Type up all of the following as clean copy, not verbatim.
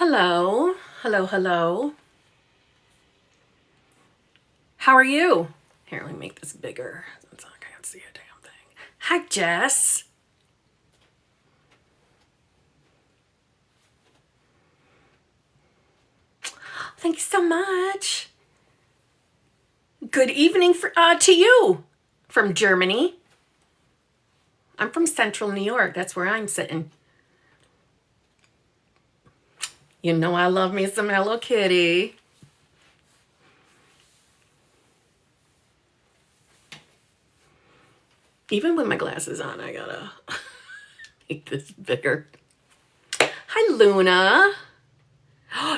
Hello, hello, hello. How are you? Here, let me make this bigger. I can't see a damn thing. Hi, Jess. Thank you so much. Good evening to you from Germany. I'm from Central New York. That's where I'm sitting. You know I love me some Hello Kitty. Even with my glasses on, I gotta make this bigger. Hi, Luna.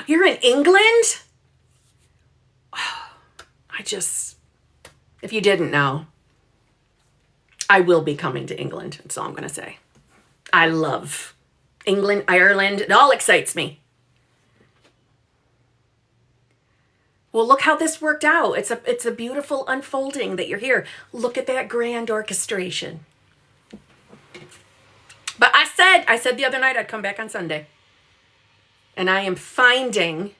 You're in England? If you didn't know, I will be coming to England. That's all I'm gonna say. I love England, Ireland. It all excites me. Well, look how this worked out. It's a beautiful unfolding that you're here. Look at that grand orchestration. But I said the other night I'd come back on Sunday. And I am finding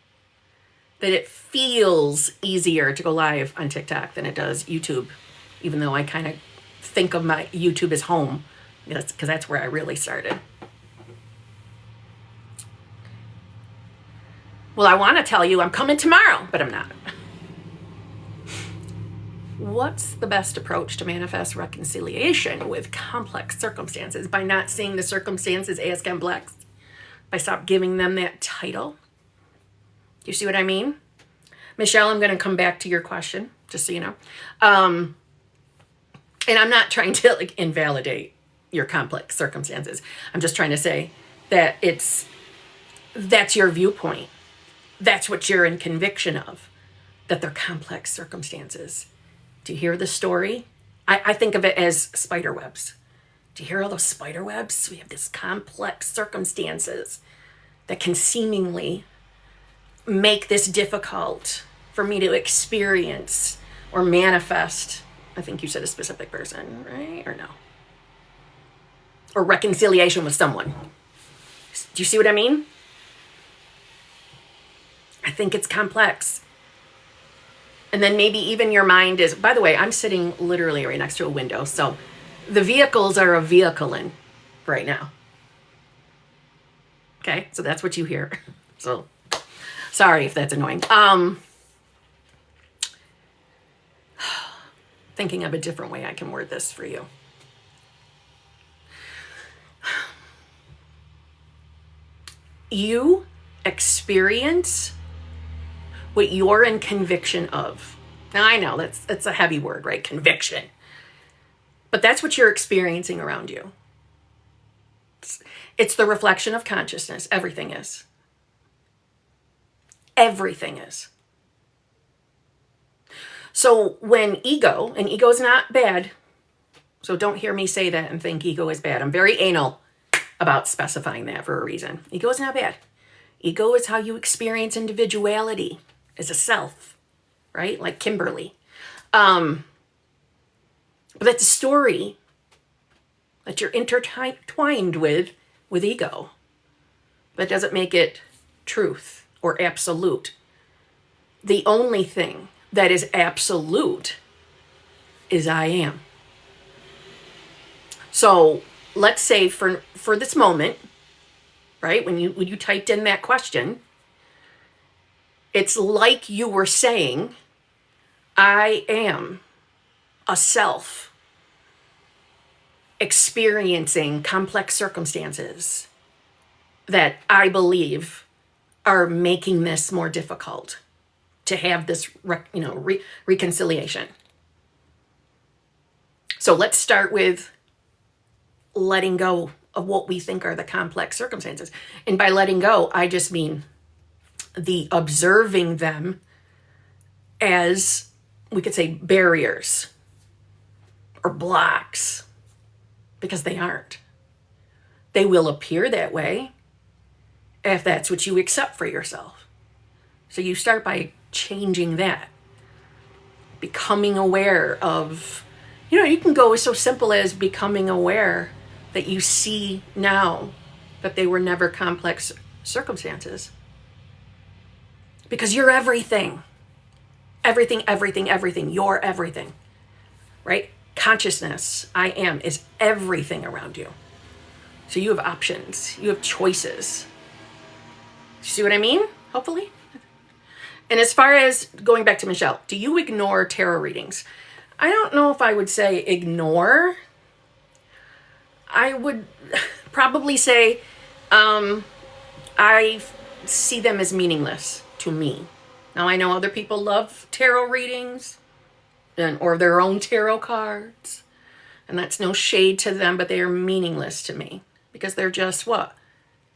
that it feels easier to go live on TikTok than it does YouTube, even though I kind of think of my YouTube as home, because that's where I really started. Well, I want to tell you I'm coming tomorrow, but I'm not. What's the best approach to manifest reconciliation with complex circumstances? By not seeing the circumstances as complex, by stop giving them that title. You see what I mean? Michelle, I'm going to come back to your question, just so you know. And I'm not trying to invalidate your complex circumstances. I'm just trying to say that that's your viewpoint. That's what you're in conviction of, that they're complex circumstances. Do you hear the story? I think of it as spider webs. Do you hear all those spider webs? We have this complex circumstances that can seemingly make this difficult for me to experience or manifest. I think you said a specific person, right? Or no? Or reconciliation with someone. Do you see what I mean? I think it's complex. And then maybe even your mind is, by the way, I'm sitting literally right next to a window. So the vehicles are a vehicle-in right now. Okay, so that's what you hear. So sorry if that's annoying. Thinking of a different way I can word this for you. You experience what you're in conviction of. Now I know that's a heavy word, right? Conviction. But that's what you're experiencing around you. It's the reflection of consciousness. Everything is. Everything is. So when ego, and ego is not bad, so don't hear me say that and think ego is bad. I'm very anal about specifying that for a reason. Ego is not bad. Ego is how you experience individuality as a self, right? Like Kimberly. But that's a story that you're intertwined with ego. That doesn't make it truth or absolute. The only thing that is absolute is I am. So let's say for this moment, right? When you typed in that question, it's like you were saying, I am a self experiencing complex circumstances that I believe are making this more difficult to have this reconciliation. So let's start with letting go of what we think are the complex circumstances. And by letting go, I just mean the observing them as, we could say, barriers or blocks, because they aren't. They will appear that way if that's what you accept for yourself. So you start by changing that, becoming aware of, you can go so simple as becoming aware that you see now that they were never complex circumstances. Because you're everything. Everything, everything, everything. You're everything. Right? Consciousness, I am, is everything around you. So you have options. You have choices. See what I mean? Hopefully. And as far as going back to Michelle, do you ignore tarot readings? I don't know if I would say ignore. I would probably say I see them as meaningless to me. Now, I know other people love tarot readings or their own tarot cards. And that's no shade to them, but they are meaningless to me. Because they're just what?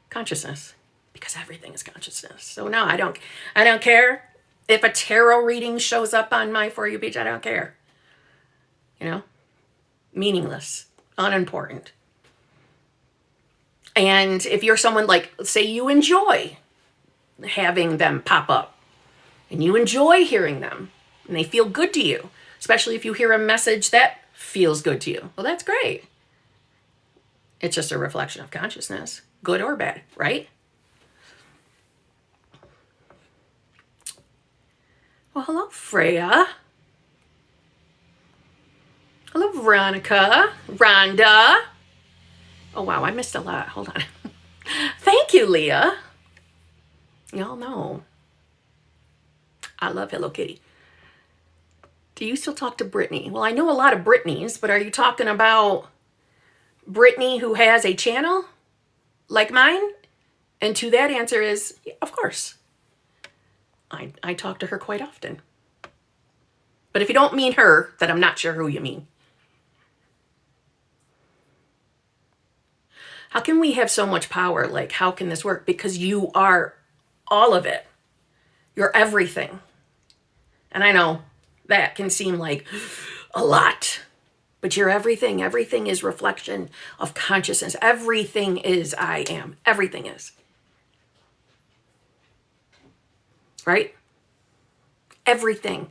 Consciousness. Because everything is consciousness. So no, I don't care if a tarot reading shows up on my For You page. I don't care. Meaningless, unimportant. And if you're someone like, say you enjoy having them pop up and you enjoy hearing them and they feel good to you, especially if you hear a message that feels good to you, well, that's great. It's just a reflection of consciousness, good or bad, right? Well, hello, Freya. Hello, Veronica. Rhonda. Oh, wow, I missed a lot. Hold on. Thank you, Leah. Y'all know I love Hello Kitty. Do you still talk to Brittany? Well, I know a lot of Brittany's, but are you talking about Brittany who has a channel like mine? And to that answer is, yeah, of course. I talk to her quite often. But if you don't mean her, then I'm not sure who you mean. How can we have so much power? Like, how can this work? Because you are all of it. You're everything. And I know that can seem like a lot, but you're everything. Everything is reflection of consciousness. Everything is I am. Everything is. Right? Everything.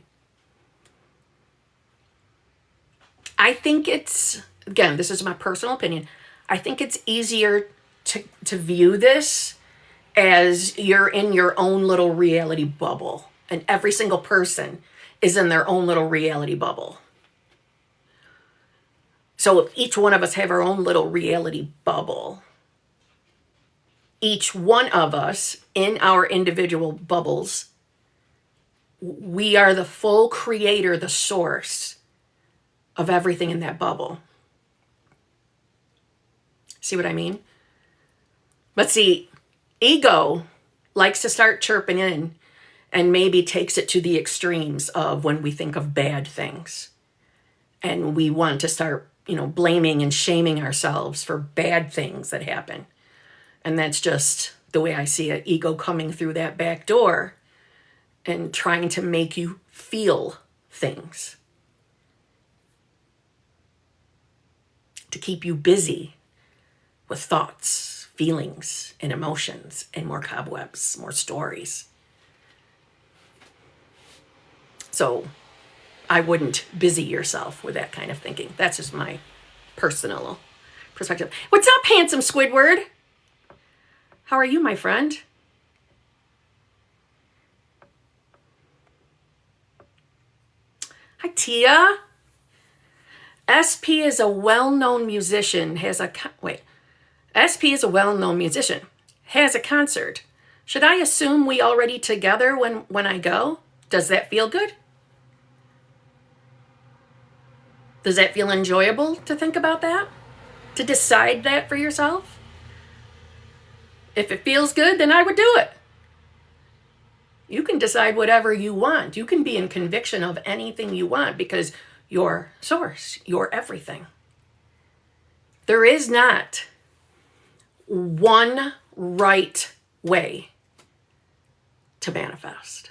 I think it's, again, this is my personal opinion, I think it's easier to view this as you're in your own little reality bubble. And every single person is in their own little reality bubble. So if each one of us have our own little reality bubble, each one of us in our individual bubbles, we are the full creator, the source of everything in that bubble. See what I mean? But see, ego likes to start chirping in and maybe takes it to the extremes of when we think of bad things. And we want to start, blaming and shaming ourselves for bad things that happen. And that's just the way I see it. Ego coming through that back door and trying to make you feel things. To keep you busy with thoughts, feelings, and emotions, and more cobwebs, more stories. So I wouldn't busy yourself with that kind of thinking. That's just my personal perspective. What's up, handsome Squidward? How are you, my friend? Hi, Tia. SP is a well-known musician, SP is a well-known musician, has a concert. Should I assume we already together when I go? Does that feel good? Does that feel enjoyable to think about that? To decide that for yourself? If it feels good, then I would do it. You can decide whatever you want. You can be in conviction of anything you want because you're source, you're everything. There is not one right way to manifest.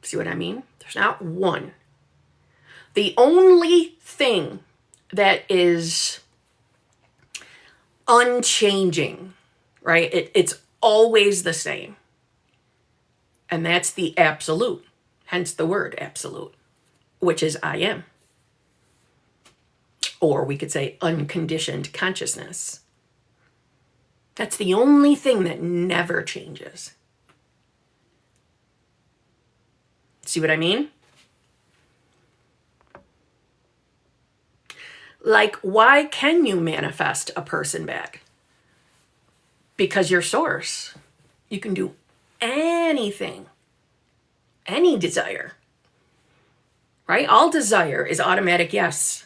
See what I mean? There's not one. The only thing that is unchanging, right? It's always the same. And that's the absolute, hence the word absolute, which is I am. Or we could say unconditioned consciousness. That's the only thing that never changes. See what I mean? Like, why can you manifest a person back? Because you're source. You can do anything, any desire, right? All desire is automatic yes.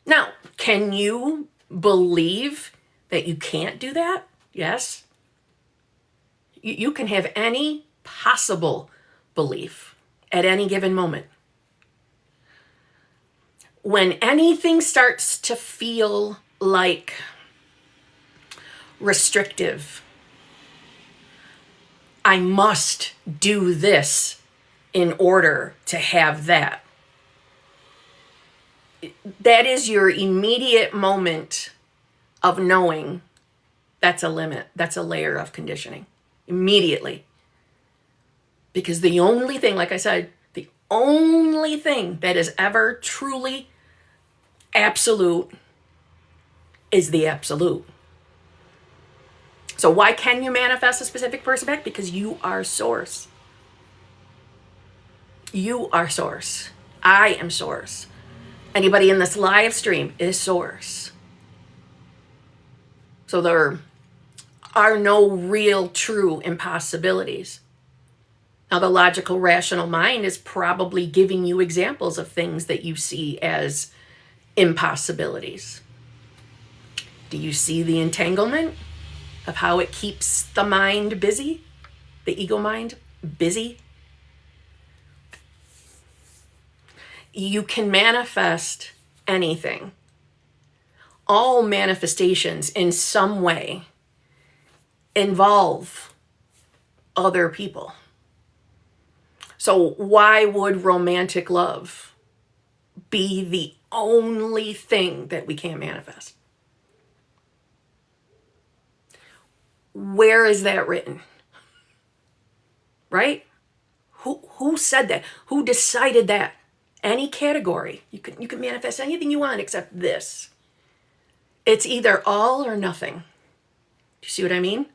Now, can you believe that you can't do that? Yes. You can have any possible belief at any given moment. When anything starts to feel like restrictive, I must do this in order to have that. That is your immediate moment of knowing that's a limit. That's a layer of conditioning. Immediately. Because the only thing, like I said, the only thing that is ever truly absolute is the absolute. So why can you manifest a specific person back? Because you are source. You are source. I am source. Anybody in this live stream is source. So there are no real true impossibilities. Now, the logical, rational mind is probably giving you examples of things that you see as impossibilities. Do you see the entanglement of how it keeps the mind busy? The ego mind busy? You can manifest anything. All manifestations in some way involve other people. So why would romantic love be the only thing that we can't manifest? Where is that written? Right? Who said that? Who decided that? Any category. You can manifest anything you want except this. It's either all or nothing. Do you see what I mean?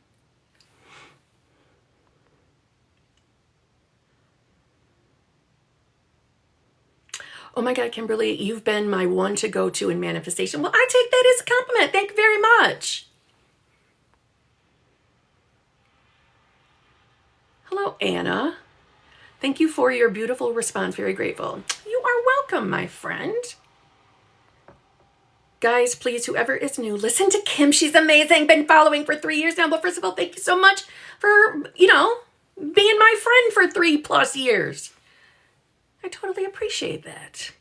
Oh my God, Kimberly, you've been my one to go to in manifestation. Well, I take that as a compliment. Thank you very much. Hello, Anna. Thank you for your beautiful response. Very grateful. You are welcome, my friend. Guys, please, whoever is new, listen to Kim. She's amazing. Been following for 3 years now. But first of all, thank you so much for, being my friend for 3+ years. I totally appreciate that.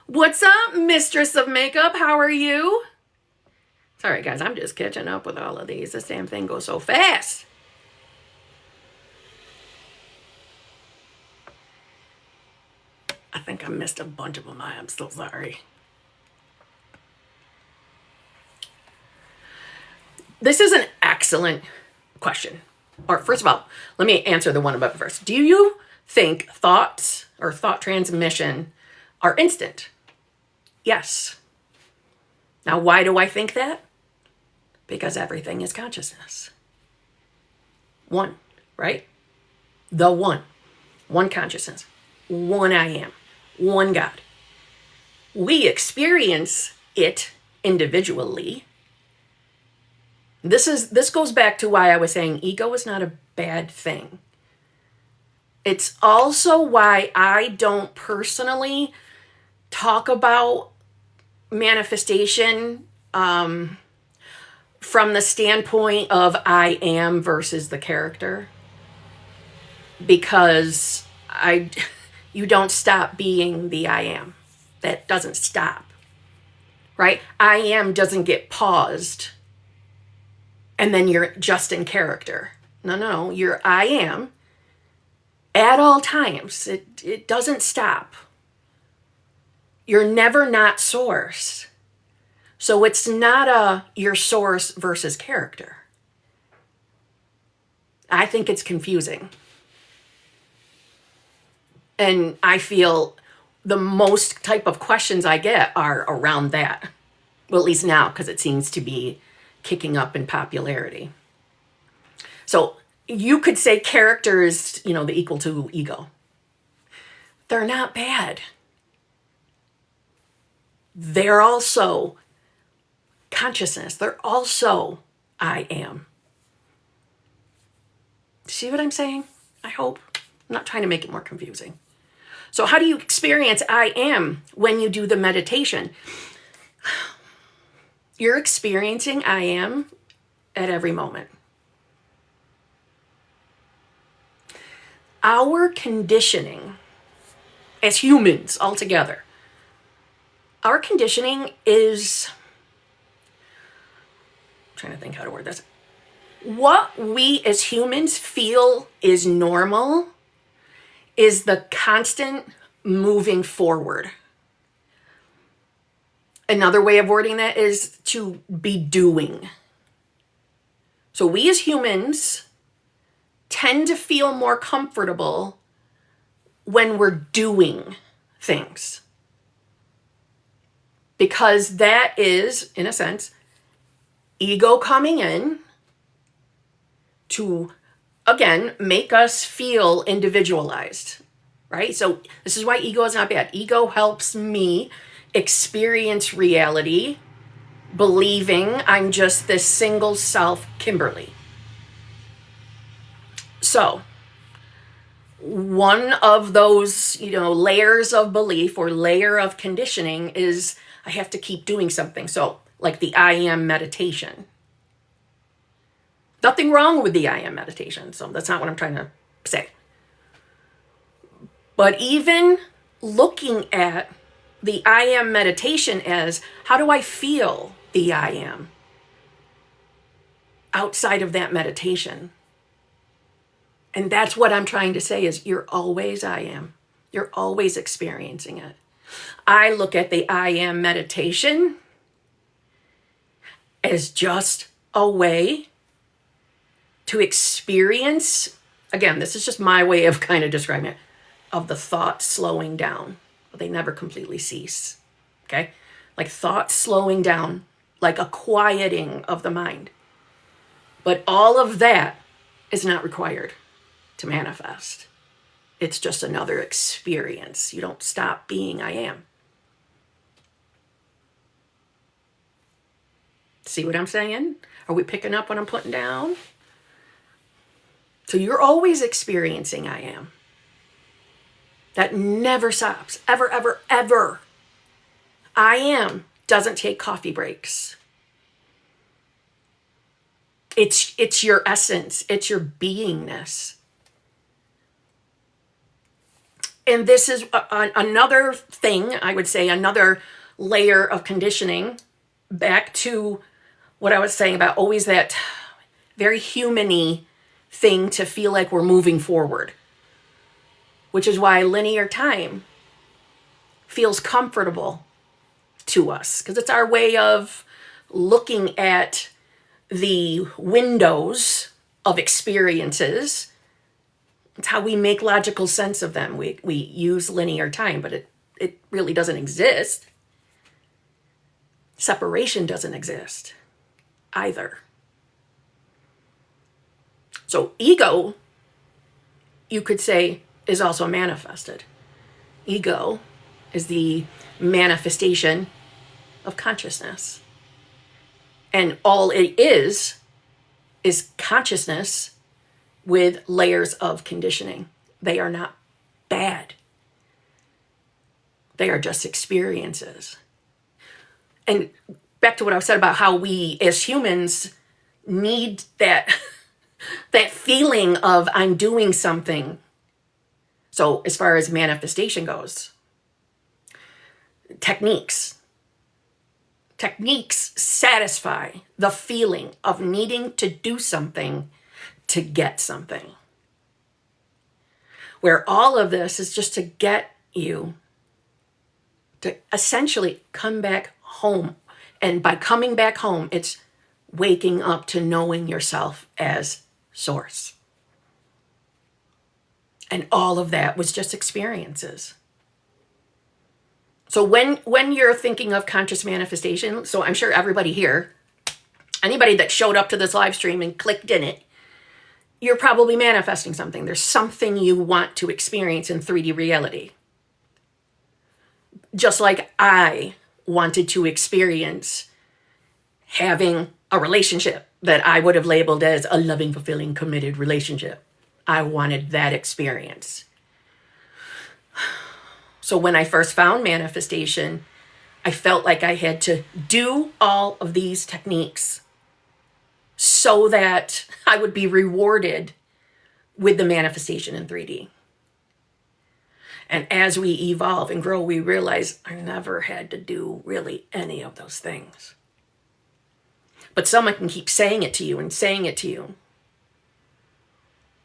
What's up, Mistress of Makeup? How are you? Sorry, guys, I'm just catching up with all of these. This damn thing goes so fast. I think I missed a bunch of them. I am so sorry. This is an excellent question. Or first of all, let me answer the one above first. Do you think thoughts or thought transmission are instant? Yes. Now, why do I think that? Because everything is consciousness. One, right? The one. One consciousness. One I am. One God. We experience it individually. This goes back to why I was saying ego is not a bad thing. It's also why I don't personally talk about manifestation from the standpoint of I am versus the character. Because you don't stop being the I am. That doesn't stop. Right? I am doesn't get paused. And then you're just in character. No, you're I am at all times. It doesn't stop. You're never not source. So it's not your source versus character. I think it's confusing. And I feel the most type of questions I get are around that. Well, at least now, because it seems to be kicking up in popularity. So You could say character is, the equal to ego. They're not bad. They're also consciousness. They're also I am. See what I'm saying? I hope. I'm not trying to make it more confusing. So how do you experience I am when you do the meditation? You're experiencing I am at every moment. Our conditioning as humans altogether, our conditioning is, I'm trying to think how to word this. What we as humans feel is normal is the constant moving forward. Another way of wording that is to be doing. So we as humans tend to feel more comfortable when we're doing things. Because that is, in a sense, ego coming in to, again, make us feel individualized, right? So this is why ego is not bad. Ego helps me experience reality, believing I'm just this single self, Kimberly. So one of those, layers of belief or layer of conditioning is I have to keep doing something. So like the I am meditation. Nothing wrong with the I am meditation. So that's not what I'm trying to say. But even looking at the I am meditation as how do I feel the I am outside of that meditation? And that's what I'm trying to say is you're always I am. You're always experiencing it. I look at the I am meditation as just a way to experience, again, this is just my way of kind of describing it, of the thoughts slowing down. But they never completely cease, okay? Like thoughts slowing down, like a quieting of the mind. But all of that is not required to manifest. It's just another experience. You don't stop being I am. See what I'm saying? Are we picking up what I'm putting down? So you're always experiencing I am. That never stops. Ever, ever, ever. I am doesn't take coffee breaks. It's your essence. It's your beingness. And this is another thing, I would say, another layer of conditioning, back to what I was saying about always that very human-y thing to feel like we're moving forward, which is why linear time feels comfortable to us, because it's our way of looking at the windows of experiences. It's how we make logical sense of them. We use linear time, but it really doesn't exist. Separation doesn't exist either. So ego, you could say, is also manifested. Ego is the manifestation of consciousness. And all it is consciousness with layers of conditioning. They are not bad. They are just experiences. And back to what I said about how we as humans need that, that feeling of I'm doing something. So as far as manifestation goes, techniques satisfy the feeling of needing to do something to get something. Where all of this is just to get you to essentially come back home. And by coming back home, it's waking up to knowing yourself as source. And all of that was just experiences. So when you're thinking of conscious manifestation, so I'm sure everybody here, anybody that showed up to this live stream and clicked in it, you're probably manifesting something. There's something you want to experience in 3D reality. Just like I wanted to experience having a relationship that I would have labeled as a loving, fulfilling, committed relationship. I wanted that experience. So when I first found manifestation, I felt like I had to do all of these techniques so that I would be rewarded with the manifestation in 3D. And as we evolve and grow, we realize I never had to do really any of those things. But someone can keep saying it to you and saying it to you.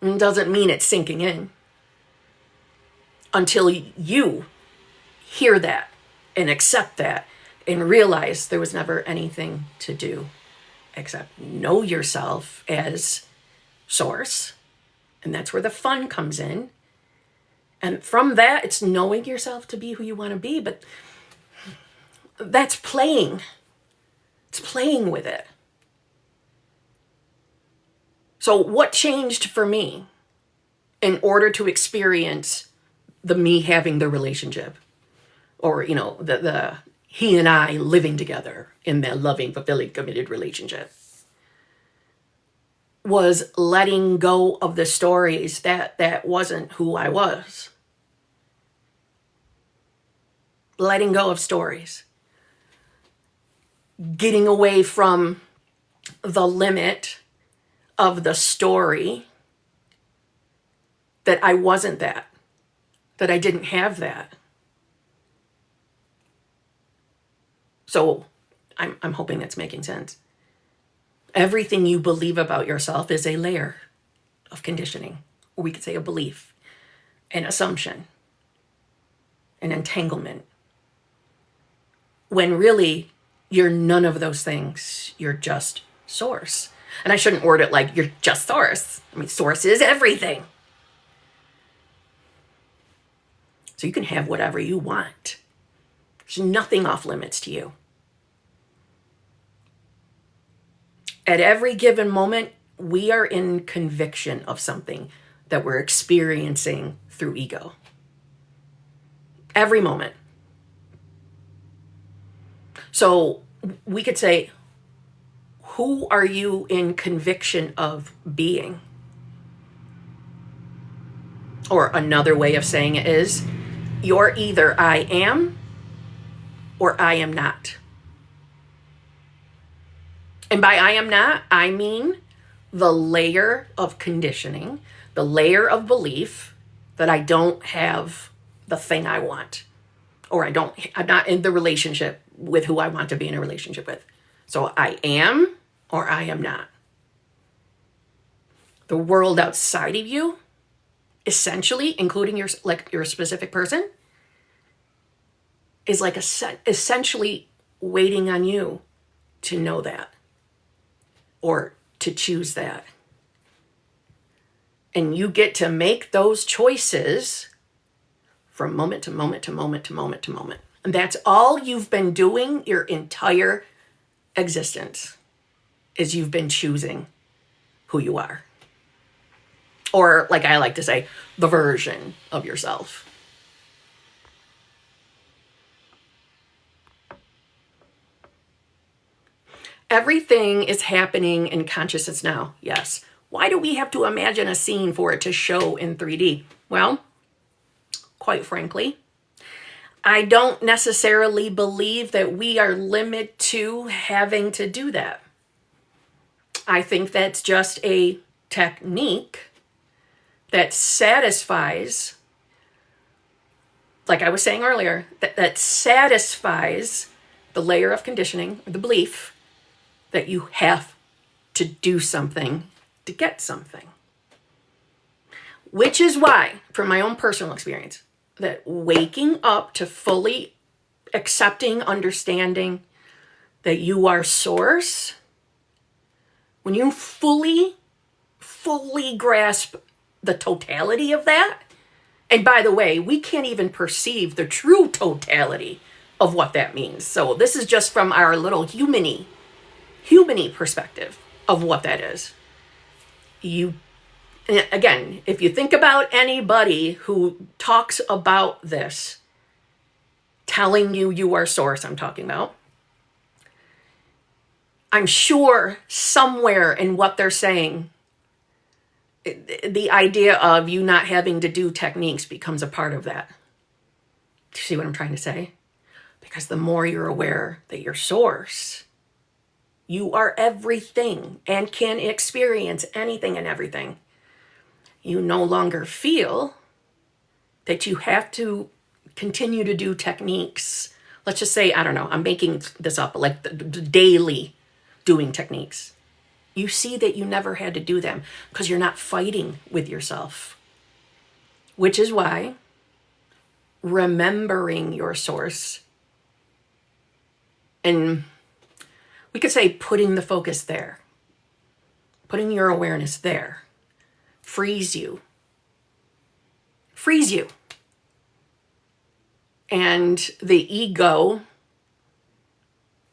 It doesn't mean it's sinking in until you hear that and accept that and realize there was never anything to do except know yourself as source. And that's where the fun comes in. And from that, it's knowing yourself to be who you want to be. But that's playing. It's playing with it. So what changed for me in order to experience the me having the relationship? Or, the he and I living together in that loving, fulfilling, committed relationship? Was letting go of the stories that wasn't who I was. Letting go of stories. Getting away from the limit of the story that I wasn't that I didn't have that. So I'm hoping that's making sense. Everything you believe about yourself is a layer of conditioning, or we could say a belief, an assumption, an entanglement. When really, you're none of those things. You're just source. And I shouldn't word it like you're just source. I mean, source is everything. So you can have whatever you want. There's nothing off limits to you. At every given moment, we are in conviction of something that we're experiencing through ego. Every moment. So we could say, who are you in conviction of being? Or another way of saying it is, you're either I am or I am not. And by I am not, I mean the layer of conditioning, the layer of belief that I don't have the thing I want, or I'm not in the relationship with who I want to be in a relationship with. So I am or I am not. The world outside of you, essentially, including your specific person, is like essentially waiting on you to know that. Or to choose that. And you get to make those choices from moment to moment to moment to moment to moment. And that's all you've been doing your entire existence, is you've been choosing who you are. Or, like I like to say, the version of yourself. Everything is happening in consciousness now, yes. Why do we have to imagine a scene for it to show in 3D? Well, quite frankly, I don't necessarily believe that we are limited to having to do that. I think that's just a technique that satisfies, like I was saying earlier, that satisfies the layer of conditioning, or the belief, that you have to do something to get something. Which is why, from my own personal experience, that waking up to fully accepting, understanding that you are source, when you fully grasp the totality of that, and by the way, we can't even perceive the true totality of what that means. So this is just from our little humany perspective of what that is. You And again, if you think about anybody who talks about this, telling you you are source, I'm talking about, I'm sure somewhere in what they're saying, the idea of you not having to do techniques becomes a part of that. Do you see what I'm trying to say? Because the more you're aware that you're source, you are everything and can experience anything and everything, you no longer feel that you have to continue to do techniques. Let's just say, I don't know, I'm making this up, like the daily doing techniques. You see that you never had to do them because you're not fighting with yourself. Which is why remembering your source, and we could say putting the focus there, putting your awareness there, frees you. Frees you. And the ego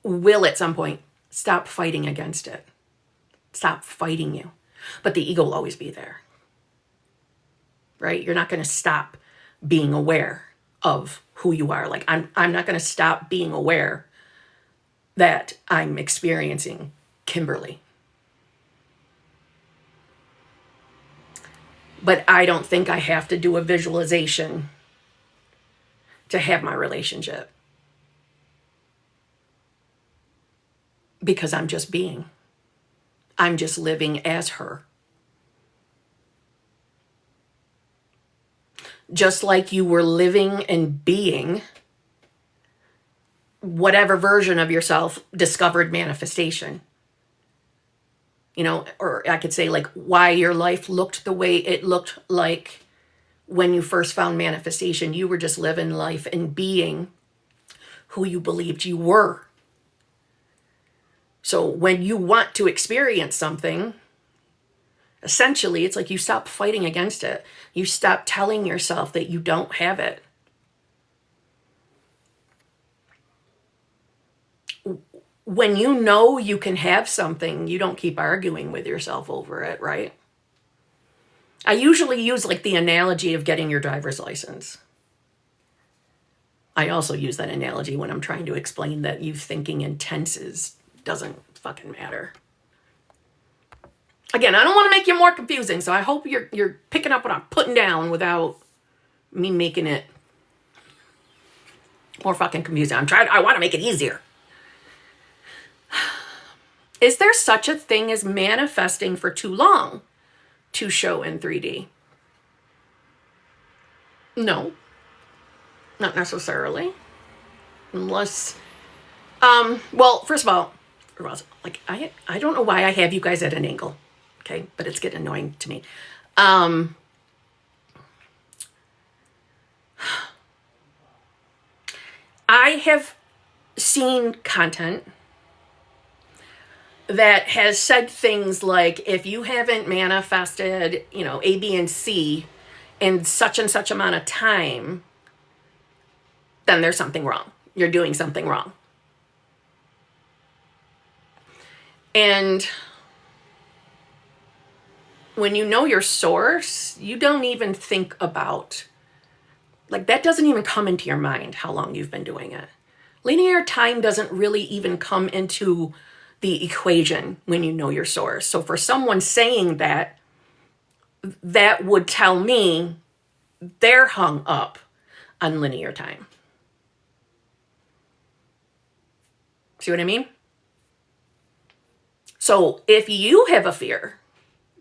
will at some point stop fighting against it. Stop fighting you. But the ego will always be there. Right? You're not going to stop being aware of who you are. Like I'm not going to stop being aware that I'm experiencing Kimberly. But I don't think I have to do a visualization to have my relationship. Because I'm just being. I'm just living as her. Just like you were living and being whatever version of yourself discovered manifestation. You know, or I could say like why your life looked the way it looked like when you first found manifestation. You were just living life and being who you believed you were. So when you want to experience something, essentially it's like you stop fighting against it. You stop telling yourself that you don't have it. When you know you can have something, you don't keep arguing with yourself over it, right? I usually use like the analogy of getting your driver's license. I also use that analogy when I'm trying to explain that you thinking in tenses doesn't fucking matter. Again, I don't want to make you more confusing, so I hope you're picking up what I'm putting down without me making it more fucking confusing. I want to make it easier. Is there such a thing as manifesting for too long to show in 3D? No, not necessarily. Unless, well, first of all, like I don't know why I have you guys at an angle, okay? But it's getting annoying to me. I have seen content that has said things like, if you haven't manifested, you know, A, B, and C in such and such amount of time, then there's something wrong. You're doing something wrong. And when you know your source, you don't even think about, like that doesn't even come into your mind how long you've been doing it. Linear time doesn't really even come into the equation when you know your source. So for someone saying that, that would tell me they're hung up on linear time. See what I mean? So if you have a fear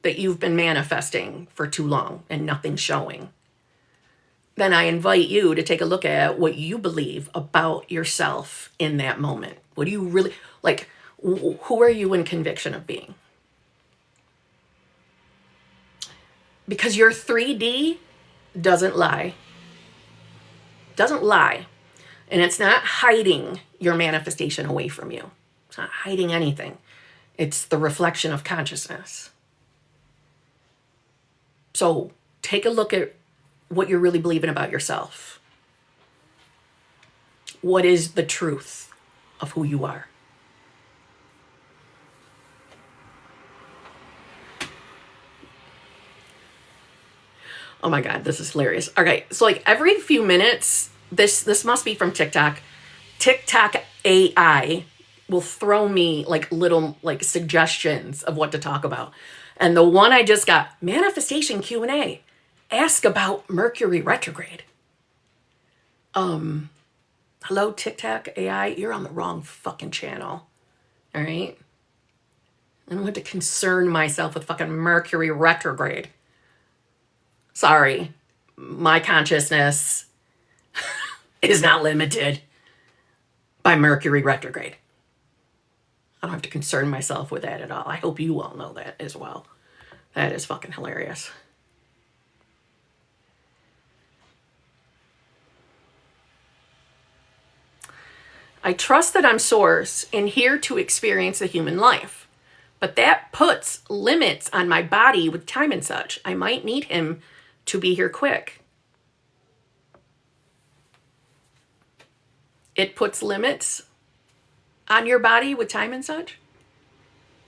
that you've been manifesting for too long and nothing's showing, then I invite you to take a look at what you believe about yourself in that moment. What do you really, like, who are you in conviction of being? Because your 3D doesn't lie. Doesn't lie. And it's not hiding your manifestation away from you. It's not hiding anything. It's the reflection of consciousness. So take a look at what you're really believing about yourself. What is the truth of who you are? Oh my God, this is hilarious. Okay, so like every few minutes, this must be from TikTok. TikTok AI will throw me like little like suggestions of what to talk about. And the one I just got, manifestation Q&A. Ask about Mercury retrograde. Hello, TikTok AI, you're on the wrong fucking channel. All right? I don't want to concern myself with fucking Mercury retrograde. Sorry, my consciousness is not limited by Mercury retrograde. I don't have to concern myself with that at all. I hope you all know that as well. That is fucking hilarious. I trust that I'm source and here to experience the human life. But that puts limits on my body with time and such. I might need him to be here quick. It puts limits on your body with time and such.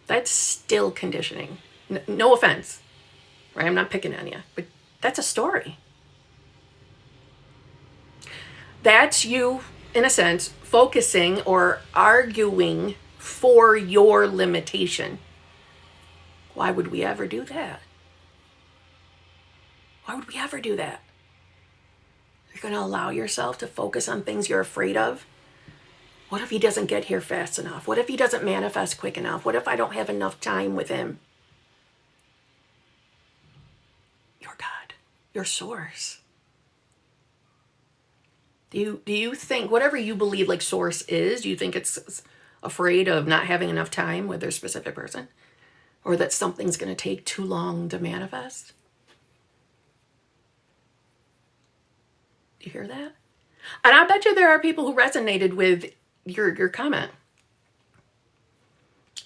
That's still conditioning. No offense, right? I'm not picking on you, but that's a story. That's you, in a sense, focusing or arguing for your limitation. Why would we ever do that? Why would we ever do that? You're going to allow yourself to focus on things you're afraid of? What if he doesn't get here fast enough? What if he doesn't manifest quick enough? What if I don't have enough time with him? Your God, your source. Do you think, whatever you believe like source is, do you think it's afraid of not having enough time with their specific person? Or that something's going to take too long to manifest? Do you hear that? And I bet you there are people who resonated with your comment.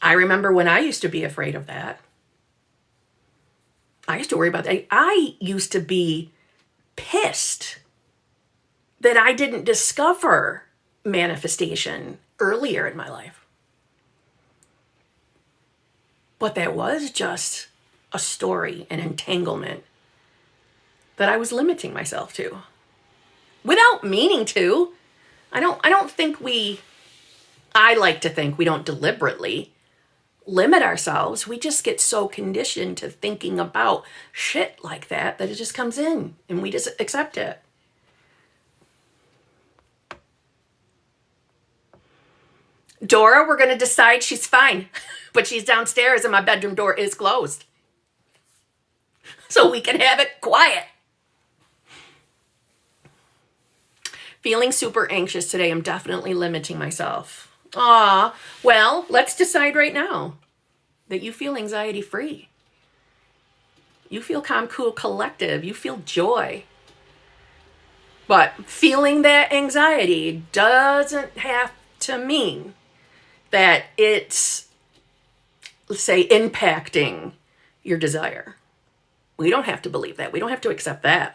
I remember when I used to be afraid of that. I used to worry about that. I used to be pissed that I didn't discover manifestation earlier in my life. But that was just a story, an entanglement that I was limiting myself to without meaning to. I like to think we don't deliberately limit ourselves. We just get so conditioned to thinking about shit like that it just comes in and we just accept it. Dora, we're going to decide she's fine, but she's downstairs and my bedroom door is closed. So we can have it quiet. Feeling super anxious today. I'm definitely limiting myself. Well, let's decide right now that you feel anxiety free. You feel calm, cool, collective. You feel joy. But feeling that anxiety doesn't have to mean that it's, let's say, impacting your desire. We don't have to believe that. We don't have to accept that.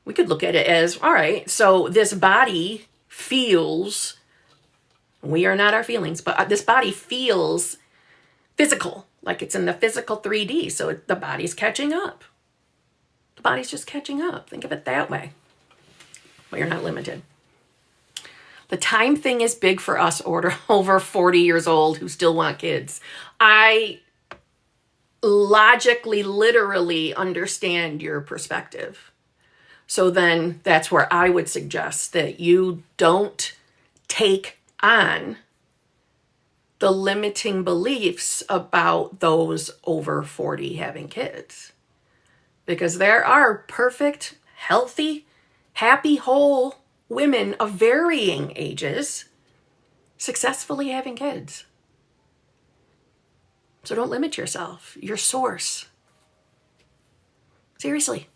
We could look at it as, all right, so this body feels, we are not our feelings, but this body feels physical, like it's in the physical 3D. So the body's catching up. The body's just catching up. Think of it that way. But you're not limited. The time thing is big for us over 40 years old who still want kids. I logically, literally understand your perspective. So then that's where I would suggest that you don't take on the limiting beliefs about those over 40 having kids. Because there are perfect, healthy, happy, whole women of varying ages successfully having kids. So don't limit yourself. Your source. Seriously.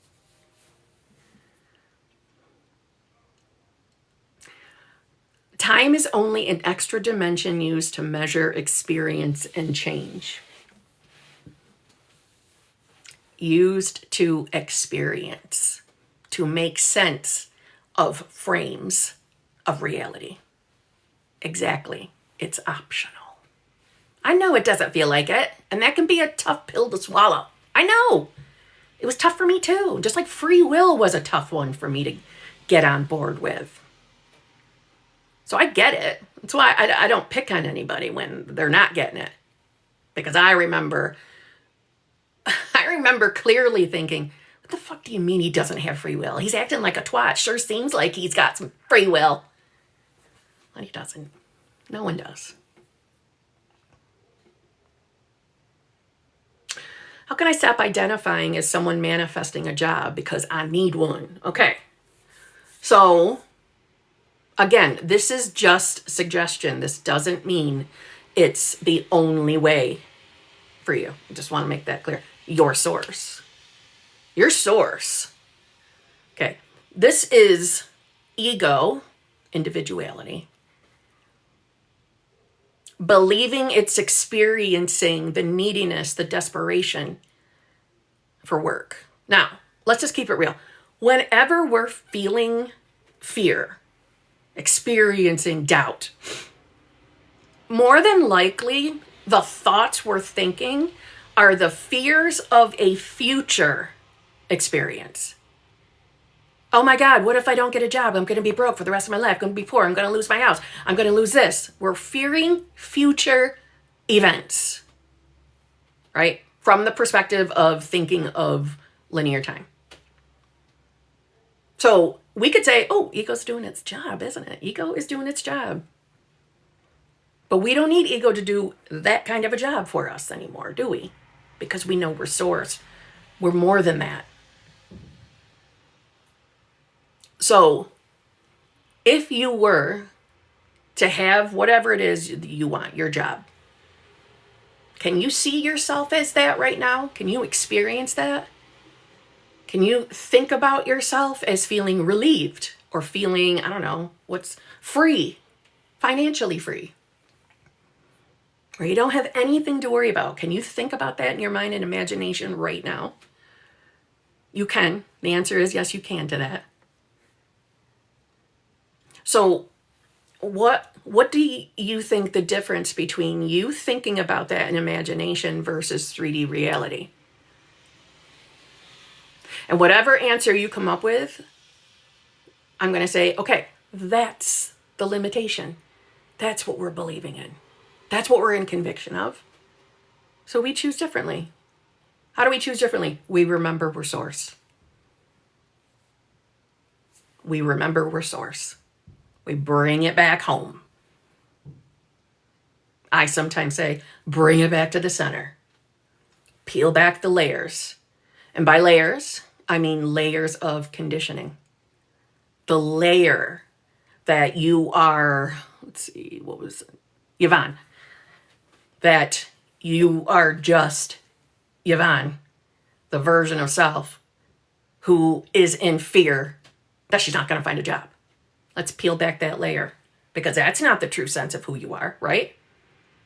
Time is only an extra dimension used to measure experience and change. Used to experience, to make sense of frames of reality. Exactly. It's optional. I know it doesn't feel like it, and that can be a tough pill to swallow. I know. It was tough for me too. Just like free will was a tough one for me to get on board with. So I get it. That's why I don't pick on anybody when they're not getting it. Because I remember clearly thinking, what the fuck do you mean he doesn't have free will? He's acting like a twat. Sure seems like he's got some free will. But he doesn't. No one does. How can I stop identifying as someone manifesting a job because I need one? Okay. So, again, this is just suggestion. This doesn't mean it's the only way for you. I just want to make that clear. Your source. Your source. Okay. This is ego, individuality, believing it's experiencing the neediness, the desperation for work. Now, let's just keep it real. Whenever we're feeling fear, experiencing doubt, more than likely, the thoughts we're thinking are the fears of a future experience. Oh my God, what if I don't get a job? I'm going to be broke for the rest of my life. I'm going to be poor. I'm going to lose my house. I'm going to lose this. We're fearing future events, right? From the perspective of thinking of linear time. So we could say, oh, ego's doing its job, isn't it? Ego is doing its job. But we don't need ego to do that kind of a job for us anymore, do we? Because we know we're source. We're more than that. So if you were to have whatever it is you want, your job, can you see yourself as that right now? Can you experience that? Can you think about yourself as feeling relieved or feeling, I don't know, what's free, financially free? Or you don't have anything to worry about. Can you think about that in your mind and imagination right now? You can. The answer is yes, you can to that. So what do you think the difference between you thinking about that in imagination versus 3D reality? And whatever answer you come up with, I'm going to say, okay, that's the limitation. That's what we're believing in. That's what we're in conviction of. So we choose differently. How do we choose differently? We remember we're source. We remember we're source. We bring it back home. I sometimes say, bring it back to the center. Peel back the layers. And by layers, I mean layers of conditioning. The layer that you are, let's see, what was it? Yvonne. That you are just Yvonne, the version of self who is in fear that she's not going to find a job. Let's peel back that layer, because that's not the true sense of who you are, right?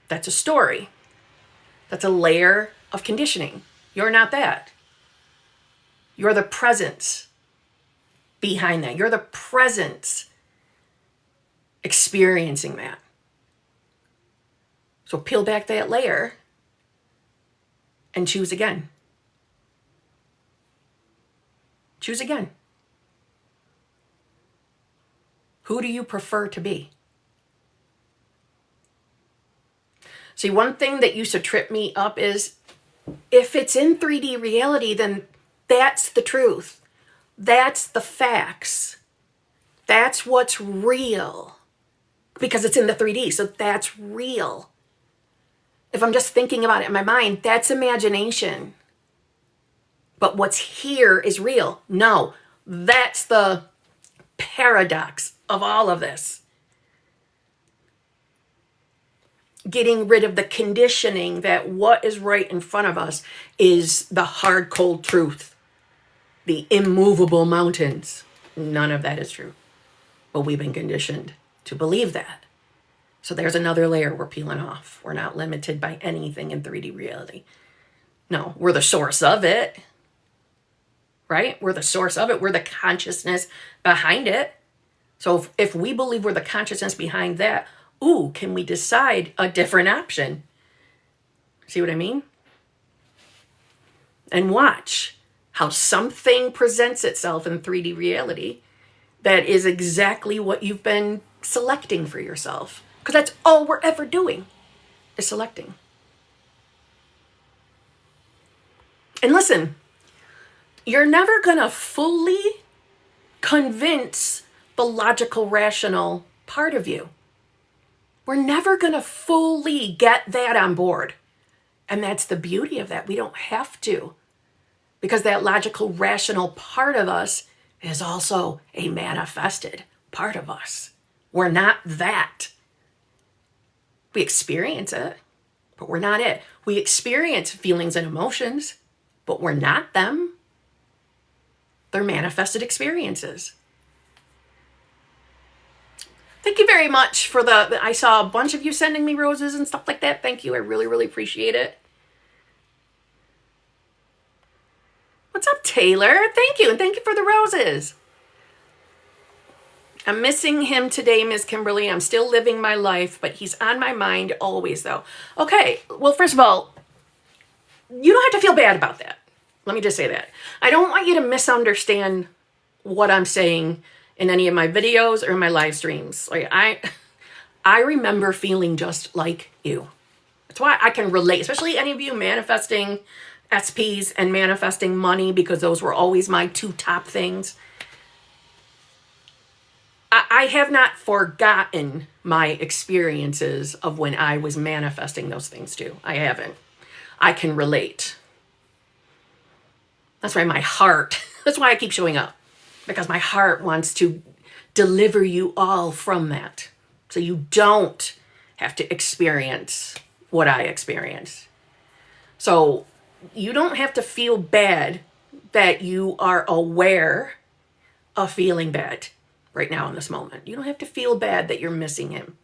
That's a story. That's a layer of conditioning. You're not that. You're the presence behind that. You're the presence experiencing that. So peel back that layer and choose again. Choose again. Who do you prefer to be? See, one thing that used to trip me up is if it's in 3D reality, then that's the truth. That's the facts. That's what's real. Because it's in the 3D, so that's real. If I'm just thinking about it in my mind, that's imagination. But what's here is real. No, that's the paradox of all of this. Getting rid of the conditioning that what is right in front of us is the hard, cold truth. The immovable mountains. None of that is true. But we've been conditioned to believe that. So there's another layer we're peeling off. We're not limited by anything in 3D reality. No, we're the source of it. Right? We're the source of it. We're the consciousness behind it. So if we believe we're the consciousness behind that, ooh, can we decide a different option? See what I mean? And watch how something presents itself in 3D reality that is exactly what you've been selecting for yourself. Because that's all we're ever doing, is selecting. And listen, you're never going to fully convince the logical, rational part of you. We're never going to fully get that on board. And that's the beauty of that. We don't have to. Because that logical, rational part of us is also a manifested part of us. We're not that. We experience it, but we're not it. We experience feelings and emotions, but we're not them. They're manifested experiences. Thank you very much for I saw a bunch of you sending me roses and stuff like that. Thank you. I really, really appreciate it. What's up, Taylor? Thank you. And thank you for the roses. I'm missing him today, Miss Kimberly. I'm still living my life, but he's on my mind always, though. Okay. Well, first of all, you don't have to feel bad about that. Let me just say that. I don't want you to misunderstand what I'm saying in any of my videos or in my live streams. Like I remember feeling just like you. That's why I can relate, especially any of you manifesting SPs and manifesting money, because those were always my two top things. I have not forgotten my experiences of when I was manifesting those things too. I haven't. I can relate. That's why my heart, that's why I keep showing up. Because my heart wants to deliver you all from that. So you don't have to experience what I experienced. So you don't have to feel bad that you are aware of feeling bad right now in this moment. You don't have to feel bad that you're missing him.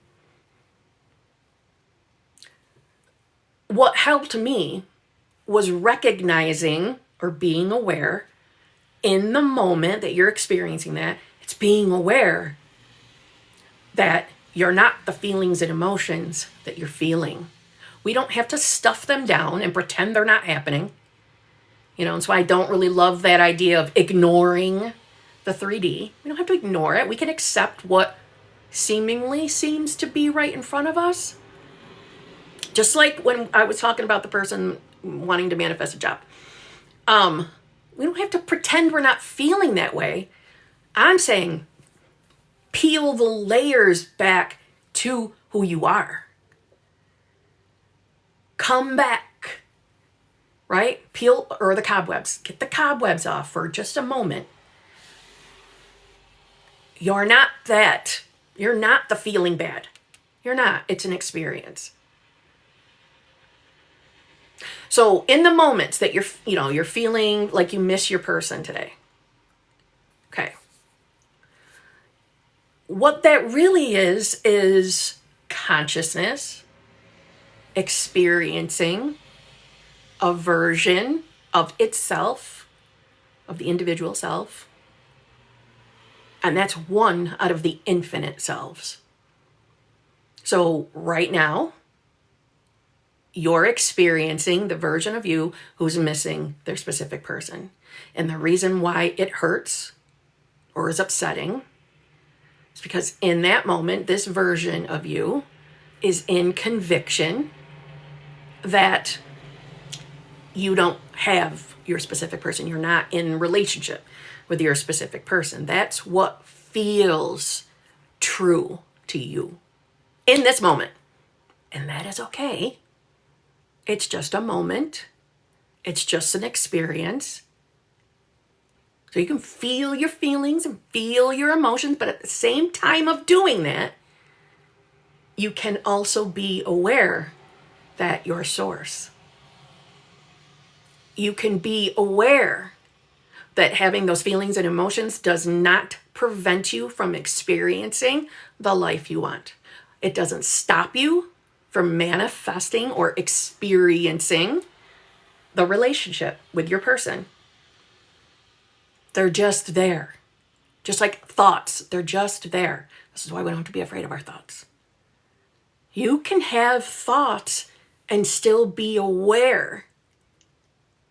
What helped me was recognizing or being aware in the moment that you're experiencing that. It's being aware that you're not the feelings and emotions that you're feeling. We don't have to stuff them down and pretend they're not happening. You know, and so I don't really love that idea of ignoring the 3D. We don't have to ignore it. We can accept what seemingly seems to be right in front of us. Just like when I was talking about the person wanting to manifest a job. We don't have to pretend we're not feeling that way. I'm saying peel the layers back to who you are. Come back, right? Peel or the cobwebs. Get the cobwebs off for just a moment. You're not that. You're not the feeling bad. You're not. It's an experience. So in the moments that you're feeling like you miss your person today. Okay. What that really is consciousness experiencing a version of itself, of the individual self. And that's one out of the infinite selves. So right now, you're experiencing the version of you who's missing their specific person. And the reason why it hurts or is upsetting is because in that moment, this version of you is in conviction that you don't have your specific person. You're not in relationship with your specific person. That's what feels true to you in this moment. And that is okay. It's just a moment. It's just an experience. So you can feel your feelings and feel your emotions, but at the same time of doing that, you can also be aware that your source. You can be aware that having those feelings and emotions does not prevent you from experiencing the life you want. It doesn't stop you from manifesting or experiencing the relationship with your person. They're just there. Just like thoughts, they're just there. This is why we don't have to be afraid of our thoughts. You can have thoughts and still be aware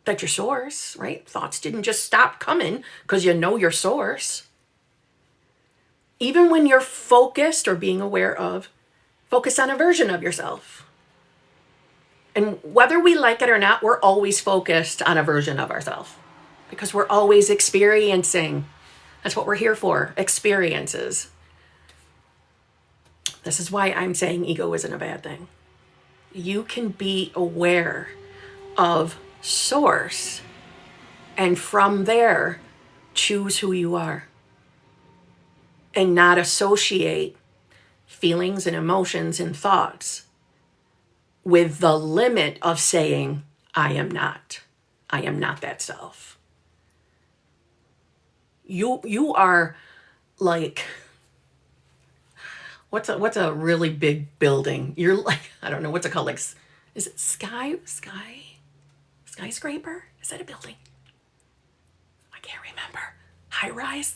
that your source, right? Thoughts didn't just stop coming because you know your source. Even when you're focused or being aware of, focus on a version of yourself. And whether we like it or not, we're always focused on a version of ourselves because we're always experiencing. That's what we're here for, experiences. This is why I'm saying ego isn't a bad thing. You can be aware of source and from there choose who you are and not associate feelings and emotions and thoughts with the limit of saying, I am not that self. You are like, what's a really big building? You're like, I don't know, what's it called? Like, is it skyscraper? Is that a building? I can't remember. High rise?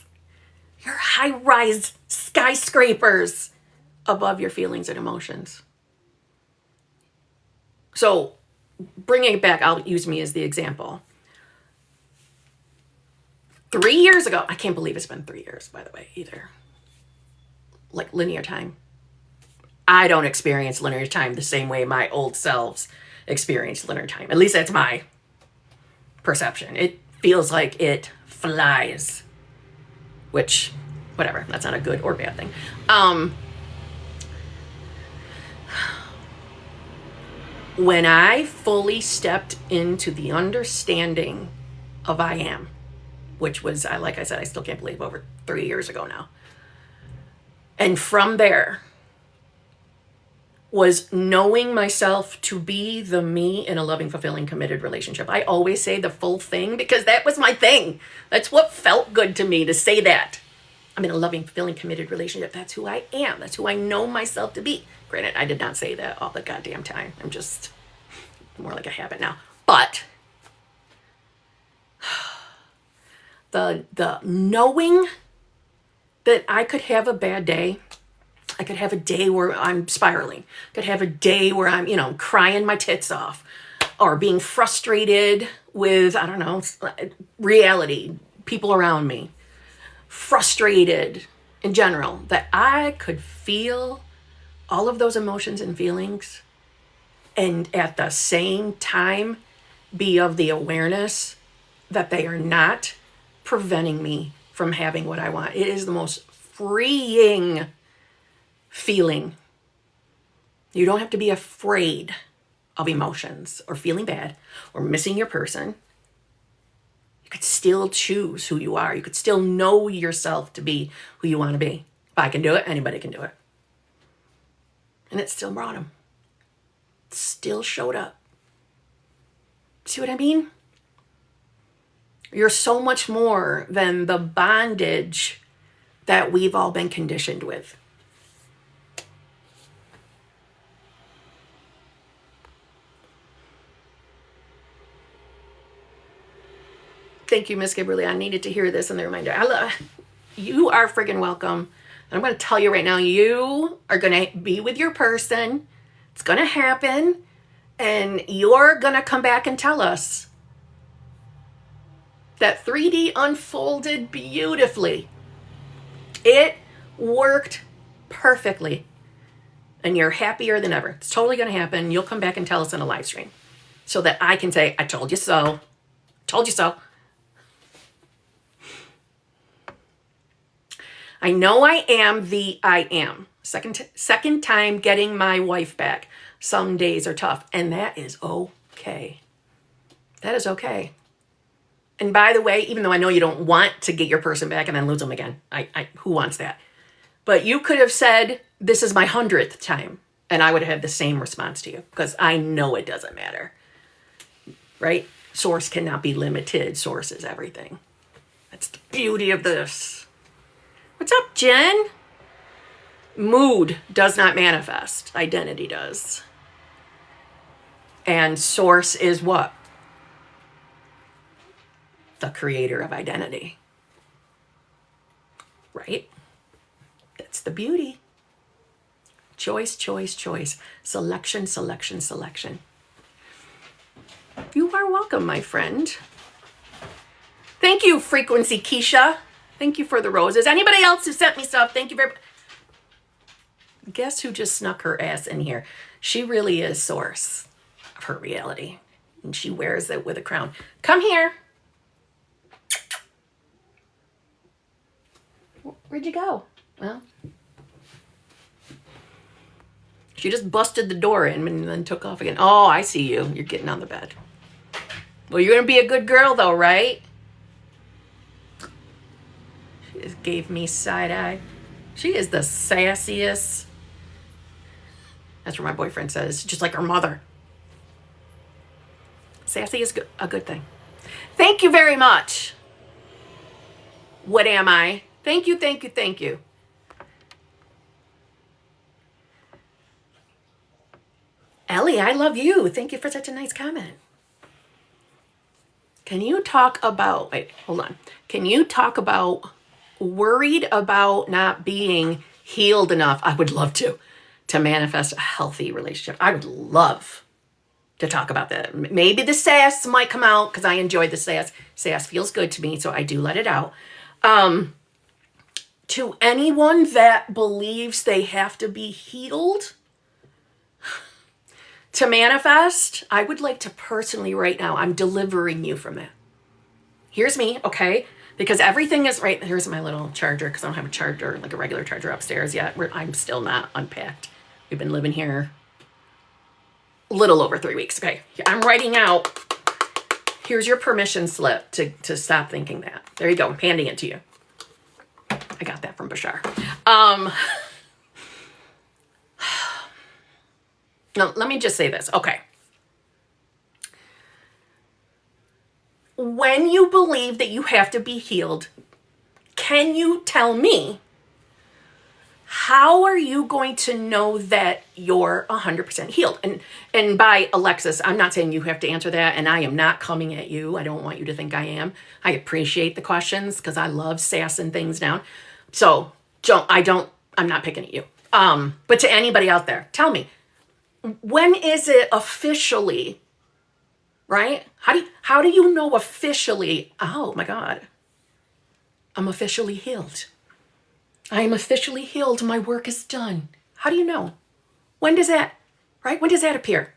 You're high-rise skyscrapers above your feelings and emotions. So bringing it back, I'll use me as the example. 3 years ago, I can't believe it's been 3 years, by the way, either. Like linear time. I don't experience linear time the same way my old selves experienced linear time. At least that's my perception. It feels like it flies. Which, whatever, that's not a good or bad thing. When I fully stepped into the understanding of I am, which was, like I said, I still can't believe over 3 years ago now. And from there was knowing myself to be the me in a loving, fulfilling, committed relationship. I always say the full thing because that was my thing. That's what felt good to me, to say that. I'm in a loving, fulfilling, committed relationship. That's who I am. That's who I know myself to be. Granted, I did not say that all the goddamn time. I'm just more like a habit now. But the knowing that I could have a bad day, I could have a day where I'm spiraling, I could have a day where I'm, crying my tits off or being frustrated with, I don't know, reality, people around me, frustrated in general, that I could feel all of those emotions and feelings and at the same time be of the awareness that they are not preventing me from having what I want. It is the most freeing feeling. You don't have to be afraid of emotions or feeling bad or missing your person. You could still choose who you are. You could still know yourself to be who you want to be. If I can do it, anybody can do it. And it still brought him. Still showed up. See what I mean? You're so much more than the bondage that we've all been conditioned with. Thank you, Miss Kimberly. I needed to hear this in the reminder. You are friggin' welcome. And I'm going to tell you right now, you are going to be with your person. It's going to happen. And you're going to come back and tell us that 3D unfolded beautifully. It worked perfectly. And you're happier than ever. It's totally going to happen. You'll come back and tell us in a live stream so that I can say, I told you so. Told you so. I know I am the I am. Second time getting my wife back. Some days are tough, and that is okay. That is okay. And by the way, even though I know you don't want to get your person back and then lose them again, who wants that? But you could have said, this is my 100th time, and I would have had the same response to you because I know it doesn't matter, right? Source cannot be limited. Source is everything. That's the beauty of this. What's up, Jen? Mood does not manifest. Identity does. And source is what? The creator of identity. Right? That's the beauty. Choice, choice, choice. Selection, selection, selection. You are welcome, my friend. Thank you, Frequency Keisha. Thank you for the roses. Anybody else who sent me stuff, thank you very much. Guess who just snuck her ass in here? She really is source of her reality. And she wears it with a crown. Come here. Where'd you go? Well, she just busted the door in and then took off again. Oh, I see you. You're getting on the bed. Well, you're going to be a good girl though, right? She just gave me side eye. She is the sassiest. That's what my boyfriend says. Just like her mother. Sassy is a good thing. Thank you very much. What am I? Thank you, thank you, thank you. Ellie, I love you. Thank you for such a nice comment. Can you talk about, wait, hold on. Can you talk about worried about not being healed enough? I would love to manifest a healthy relationship. I would love to talk about that. Maybe the sass might come out because I enjoy the sass. Sass feels good to me, so I do let it out. To anyone that believes they have to be healed to manifest, I would like to personally right now, I'm delivering you from that. Here's me, okay? Because everything is right. Here's my little charger because I don't have a charger, like a regular charger upstairs yet. I'm still not unpacked. We've been living here a little over 3 weeks. Okay, I'm writing out. Here's your permission slip to stop thinking that. There you go. I'm handing it to you. I got that from Bashar. No, let me just say this. Okay. When you believe that you have to be healed, can you tell me, how are you going to know that you're 100% healed? And by Alexis, I'm not saying you have to answer that, and I am not coming at you. I don't want you to think I am. I appreciate the questions because I love sassing things down. So I'm not picking at you. But to anybody out there, tell me, when is it officially, right? How do you know officially, oh my God, I'm officially healed. I am officially healed. My work is done. How do you know? When does that, right? When does that appear?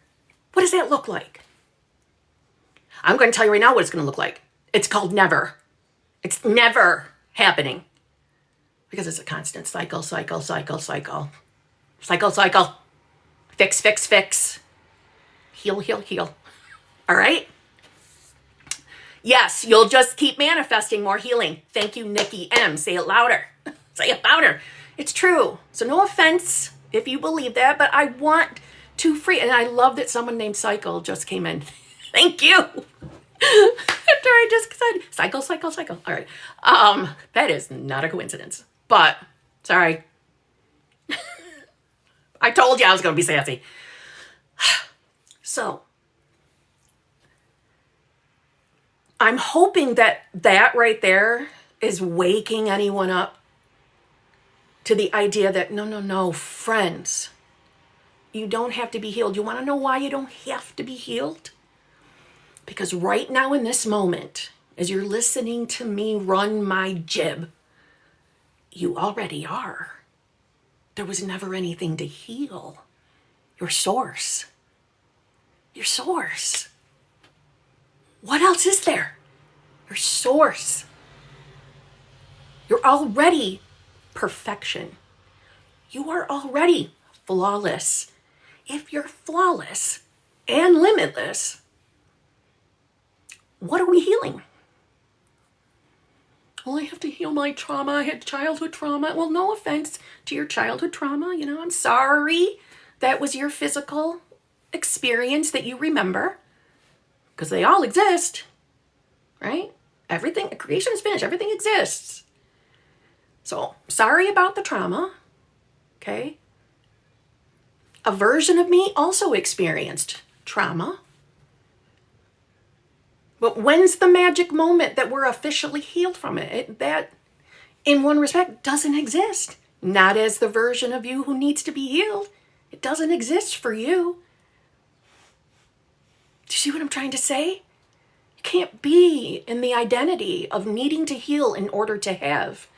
What does that look like? I'm going to tell you right now what it's going to look like. It's called never. It's never happening. Because it's a constant cycle, cycle, cycle, cycle. Cycle, cycle. Fix, fix, fix. Heal, heal, heal. All right? Yes, you'll just keep manifesting more healing. Thank you, Nikki M. Say it louder. Say it louder. It's true. So no offense if you believe that, but I want to free. And I love that someone named Cycle just came in. Thank you. After I just said cycle, cycle, cycle. All right. That is not a coincidence. But, sorry. I told you I was going to be sassy. So, I'm hoping that right there is waking anyone up to the idea that no, friends, you don't have to be healed. You want to know why you don't have to be healed? Because right now in this moment, as you're listening to me run my jib, you already are. There was never anything to heal. Your source. Your source. What else is there? Your source. You're already perfection. You are already flawless. If you're flawless and limitless, what are we healing? Well, I have to heal my trauma. I had childhood trauma. Well, no offense to your childhood trauma. You know, I'm sorry that was your physical experience that you remember. Because they all exist, right? Everything, creation is finished. Everything exists. So, sorry about the trauma, okay? A version of me also experienced trauma. But when's the magic moment that we're officially healed from it? That, in one respect, doesn't exist. Not as the version of you who needs to be healed. It doesn't exist for you. Do you see what I'm trying to say? You can't be in the identity of needing to heal in order to have.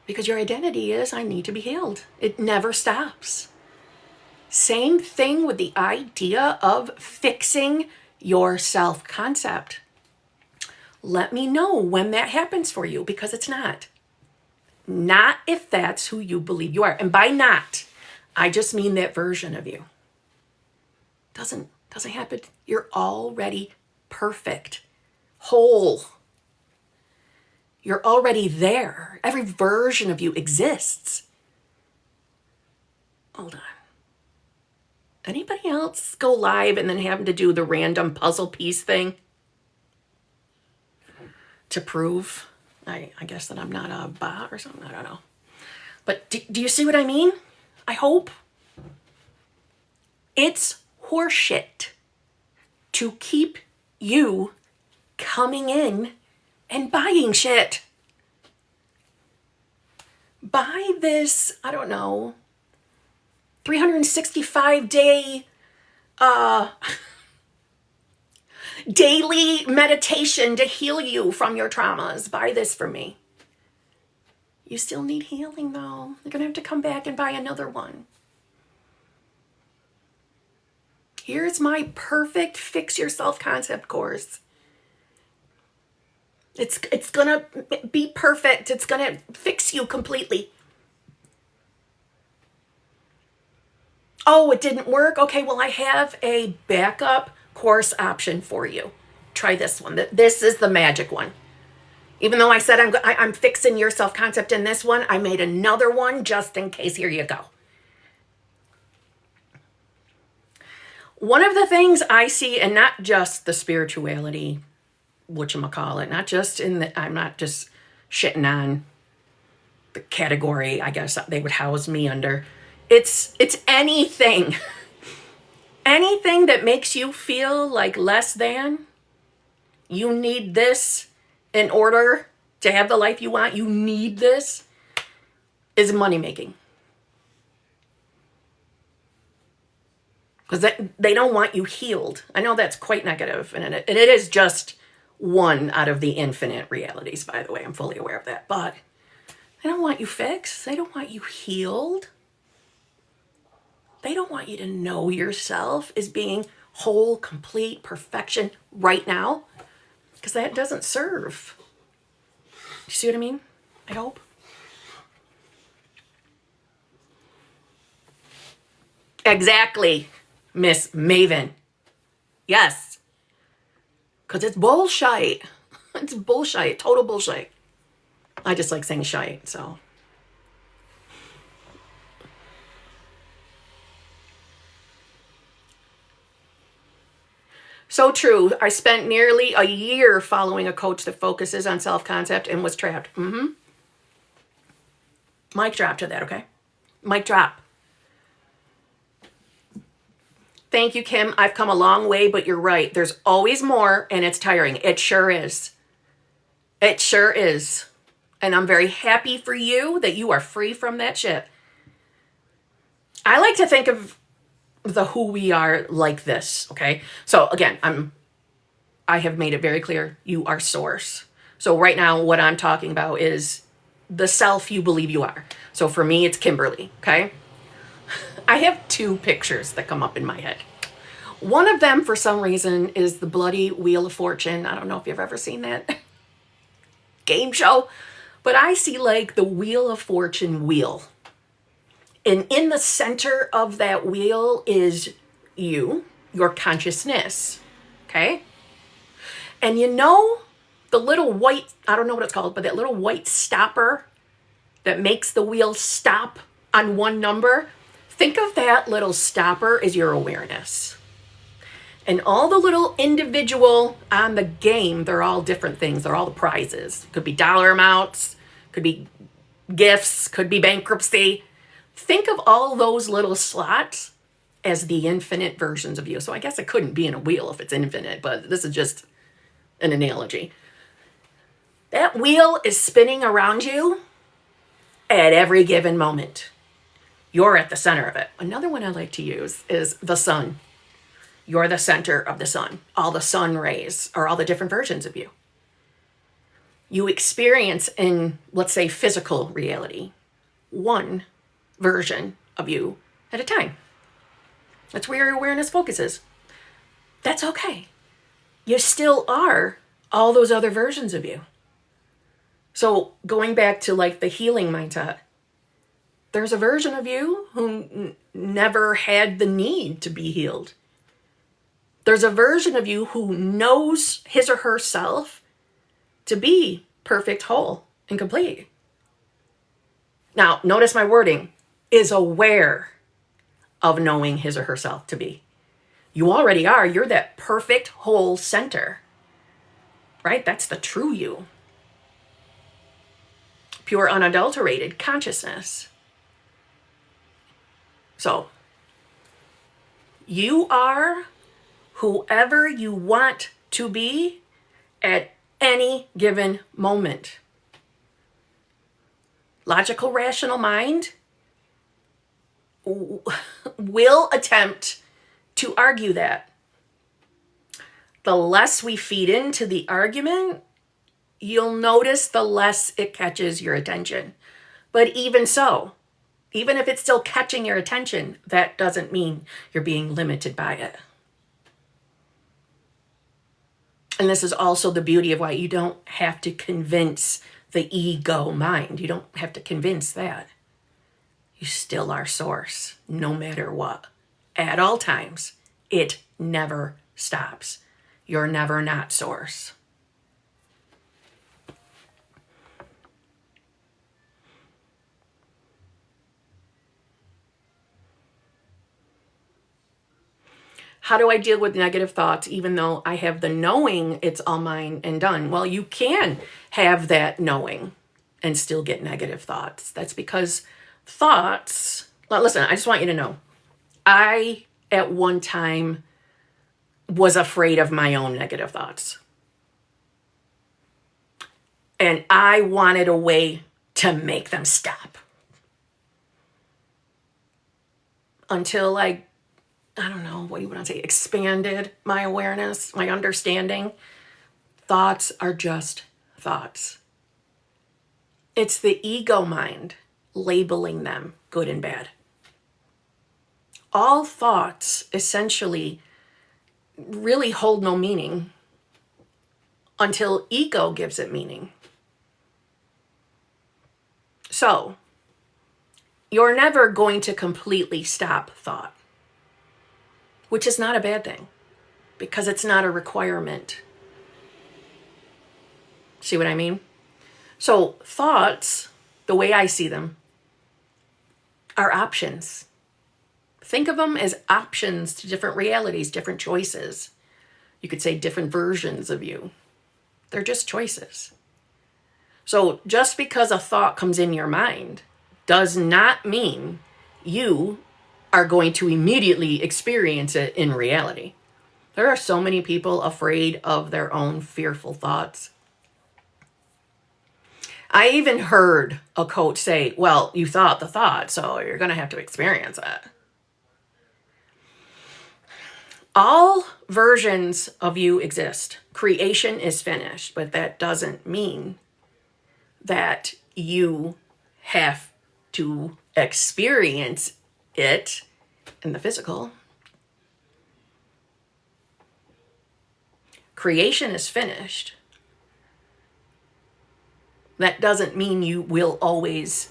Because your identity is, I need to be healed. It never stops. Same thing with the idea of fixing your self-concept. Let me know when that happens for you, because it's not. Not if that's who you believe you are. And by not, I just mean that version of you. Doesn't happen. You're already perfect, whole. You're already there. Every version of you exists. Hold on. Anybody else go live and then having to do the random puzzle piece thing to prove, I guess, that I'm not a bot or something? I don't know. But do you see what I mean? I hope. It's horseshit to keep you coming in and buying shit. Buy this, I don't know, 365-day daily meditation to heal you from your traumas. Buy this for me. You still need healing, though. You're going to have to come back and buy another one. Here's my perfect Fix Your Self-Concept course. It's going to be perfect. It's going to fix you completely. Oh, it didn't work? Okay, well, I have a backup course option for you. Try this one. This is the magic one. Even though I said I'm fixing your self-concept in this one, I made another one just in case. Here you go. One of the things I see, and not just the spirituality, whatchamacallit, not just I'm not just shitting on the category I guess they would house me under. It's anything. Anything that makes you feel like less than. You need this in order to have the life you want. You need this is money making. Because they don't want you healed. I know that's quite negative, and it is just one out of the infinite realities, by the way. I'm fully aware of that. But they don't want you fixed. They don't want you healed. They don't want you to know yourself as being whole, complete, perfection right now. Because that doesn't serve. You see what I mean? I hope. Exactly. Miss Maven. Yes. Because it's bullshit. It's bullshit. Total bullshit. I just like saying shite, so. So true. I spent nearly a year following a coach that focuses on self-concept and was trapped. Mic drop to that, okay? Mic drop. Thank you, Kim. I've come a long way, but you're right. There's always more, and it's tiring. It sure is. It sure is. And I'm very happy for you that you are free from that shit. I like to think of the who we are like this, okay? So again, I have made it very clear, you are source. So right now, what I'm talking about is the self you believe you are. So for me, it's Kimberly, okay? I have two pictures that come up in my head. One of them, for some reason, is the bloody Wheel of Fortune. I don't know if you've ever seen that game show, but I see like the Wheel of Fortune wheel. And in the center of that wheel is you, your consciousness, okay? And you know the little white, I don't know what it's called, but that little white stopper that makes the wheel stop on one number? Think of that little stopper as your awareness. And all the little individual on the game, they're all different things. They're all the prizes. Could be dollar amounts, could be gifts, could be bankruptcy. Think of all those little slots as the infinite versions of you. So I guess it couldn't be in a wheel if it's infinite, but this is just an analogy. That wheel is spinning around you at every given moment. You're at the center of it. Another one I like to use is the sun. You're the center of the sun. All the sun rays are all the different versions of you. You experience in, let's say, physical reality, one version of you at a time. That's where your awareness focuses. That's okay. You still are all those other versions of you. So going back to like the healing mindset, there's a version of you who never had the need to be healed. There's a version of you who knows his or herself to be perfect, whole, and complete. Now, notice my wording, is aware of knowing his or herself to be. You already are. You're that perfect, whole center, right? That's the true you. Pure, unadulterated consciousness. So, you are whoever you want to be at any given moment. Logical, rational mind will attempt to argue that. The less we feed into the argument, you'll notice the less it catches your attention. But even so, even if it's still catching your attention, that doesn't mean you're being limited by it. And this is also the beauty of why you don't have to convince the ego mind. You don't have to convince that. You still are source, no matter what. At all times, it never stops. You're never not source. How do I deal with negative thoughts even though I have the knowing it's all mine and done? Well, you can have that knowing and still get negative thoughts. That's because thoughts, well, listen, I just want you to know, I at one time was afraid of my own negative thoughts. And I wanted a way to make them stop. Until I don't know, what do you want to say, expanded my awareness, my understanding. Thoughts are just thoughts. It's the ego mind labeling them good and bad. All thoughts essentially really hold no meaning until ego gives it meaning. So, you're never going to completely stop thought. Which is not a bad thing, because it's not a requirement. See what I mean? So thoughts, the way I see them, are options. Think of them as options to different realities, different choices. You could say different versions of you. They're just choices. So just because a thought comes in your mind does not mean you are going to immediately experience it in reality. There are so many people afraid of their own fearful thoughts. I even heard a coach say, well, you thought the thought, so you're going to have to experience it. All versions of you exist. Creation is finished, but that doesn't mean that you have to experience it in the physical. Creation is finished. That doesn't mean you will always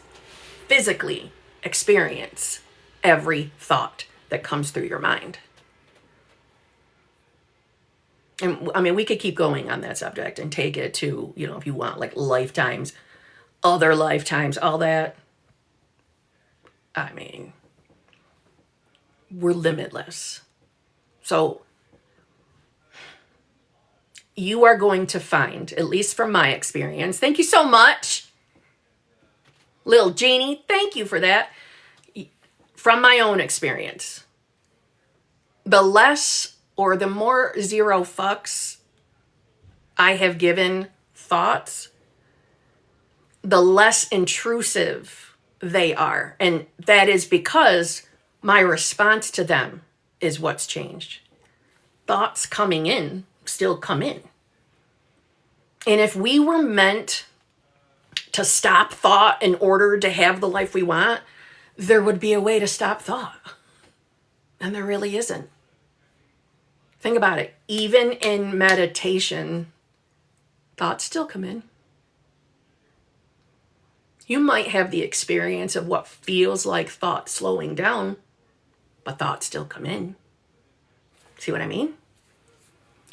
physically experience every thought that comes through your mind. And I mean, we could keep going on that subject and take it to, if you want, like lifetimes, other lifetimes, all that. I mean, we're limitless. So you are going to find, at least from my experience, thank you so much, Lil Jeannie, thank you for that. From my own experience, the less or the more zero fucks I have given thoughts, the less intrusive they are. And that is because my response to them is what's changed. thoughts coming in still come in. And if we were meant to stop thought in order to have the life we want, there would be a way to stop thought. And there really isn't. Think about it. Even in meditation, thoughts still come in. You might have the experience of what feels like thought slowing down, but thoughts still come in. See what I mean?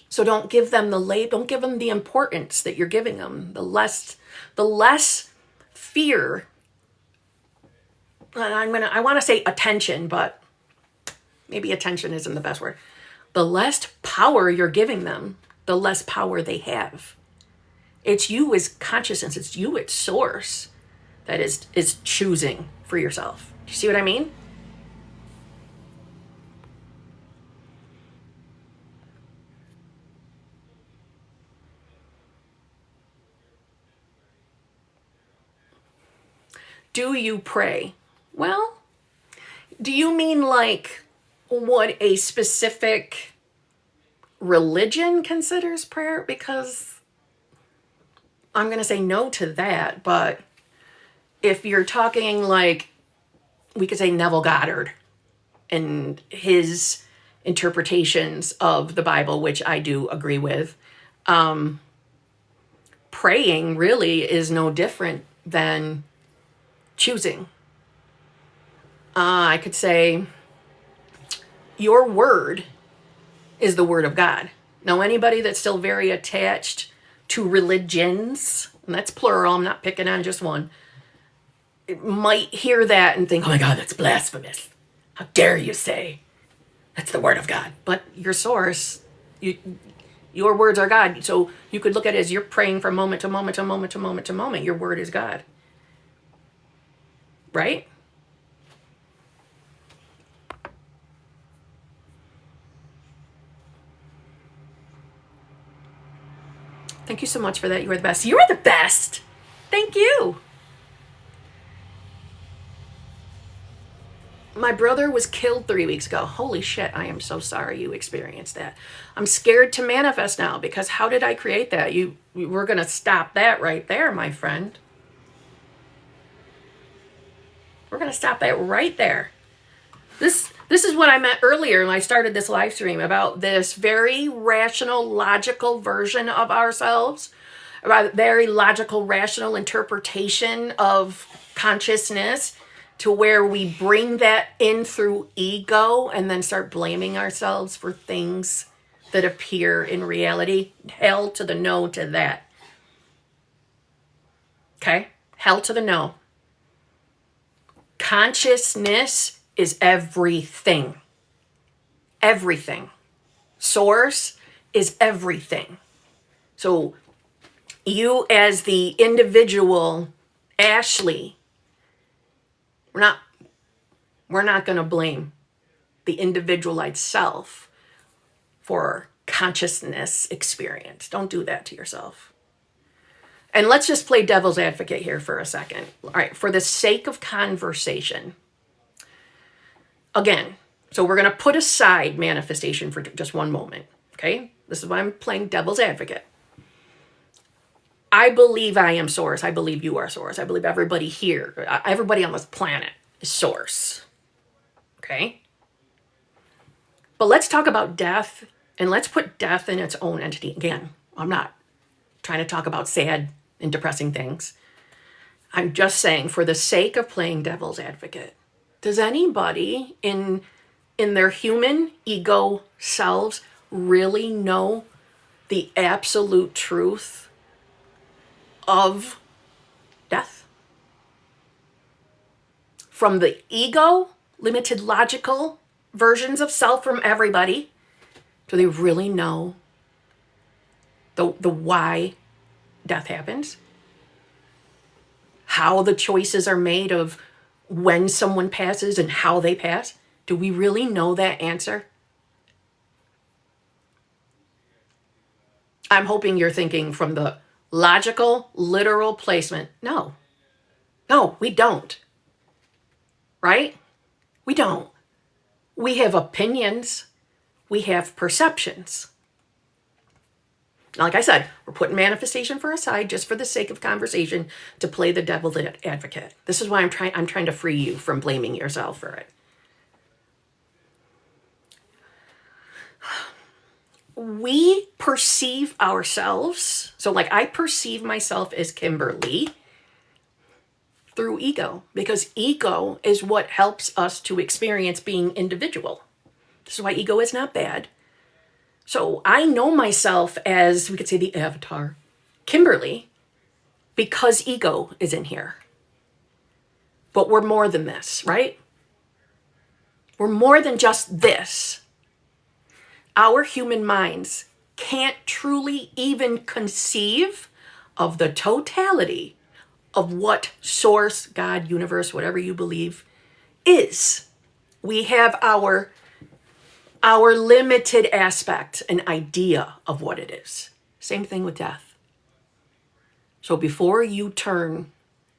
So don't give them don't give them the importance that you're giving them. The less fear, and I want to say attention, but maybe attention isn't the best word. The less power you're giving them, the less power they have. It's you as consciousness, it's you as source that is choosing for yourself. Do you see what I mean? Do you pray? Well, do you mean like what a specific religion considers prayer? Because I'm going to say no to that, but if you're talking like, we could say Neville Goddard and his interpretations of the Bible, which I do agree with, praying really is no different than choosing. I could say your word is the word of God. Now, anybody that's still very attached to religions, and that's plural, I'm not picking on just one, it might hear that and think, oh my God, that's blasphemous. How dare you say that's the word of God? But your source, your words are God. So you could look at it as you're praying from moment to moment to moment to moment to moment. Your word is God. Right? Thank you so much for that. You are the best. You are the best. Thank you. My brother was killed 3 weeks ago. Holy shit, I am so sorry you experienced that. I'm scared to manifest now because how did I create that? We're going to stop that right there, my friend. We're going to stop that right there. This is what I meant earlier when I started this live stream about this very rational, logical version of ourselves, about a very logical, rational interpretation of consciousness, to where we bring that in through ego and then start blaming ourselves for things that appear in reality. Hell to the no to that. Okay? Hell to the no. Consciousness is everything. Everything. Source is everything. So you as the individual, Ashley, we're not going to blame the individualized self for consciousness experience. Don't do that to yourself. And let's just play devil's advocate here for a second. All right, for the sake of conversation. Again, so we're going to put aside manifestation for just one moment, okay? This is why I'm playing devil's advocate. I believe I am source. I believe you are source. I believe everybody here, everybody on this planet is source, okay? But let's talk about death, and let's put death in its own entity. Again, I'm not trying to talk about sad and depressing things. I'm just saying, for the sake of playing devil's advocate, does anybody in their human ego selves really know the absolute truth of death? From the ego, limited logical versions of self from everybody, do they really know the why death happens? How the choices are made of when someone passes and how they pass? Do we really know that answer? I'm hoping you're thinking from the logical, literal placement. No, we don't. Right? We don't. We have opinions. we have perceptions. Like I said, we're putting manifestation for aside just for the sake of conversation to play the devil's advocate. This is why I'm trying to free you from blaming yourself for it. We perceive ourselves. So like I perceive myself as Kimberly through ego, because ego is what helps us to experience being individual. This is why ego is not bad. So I know myself as, we could say, the avatar, Kimberly, because ego is in here. But we're more than this, right? We're more than just this. Our human minds can't truly even conceive of the totality of what source, God, universe, whatever you believe, is. We have our limited aspect, an idea of what it is. Same thing with death. So before you turn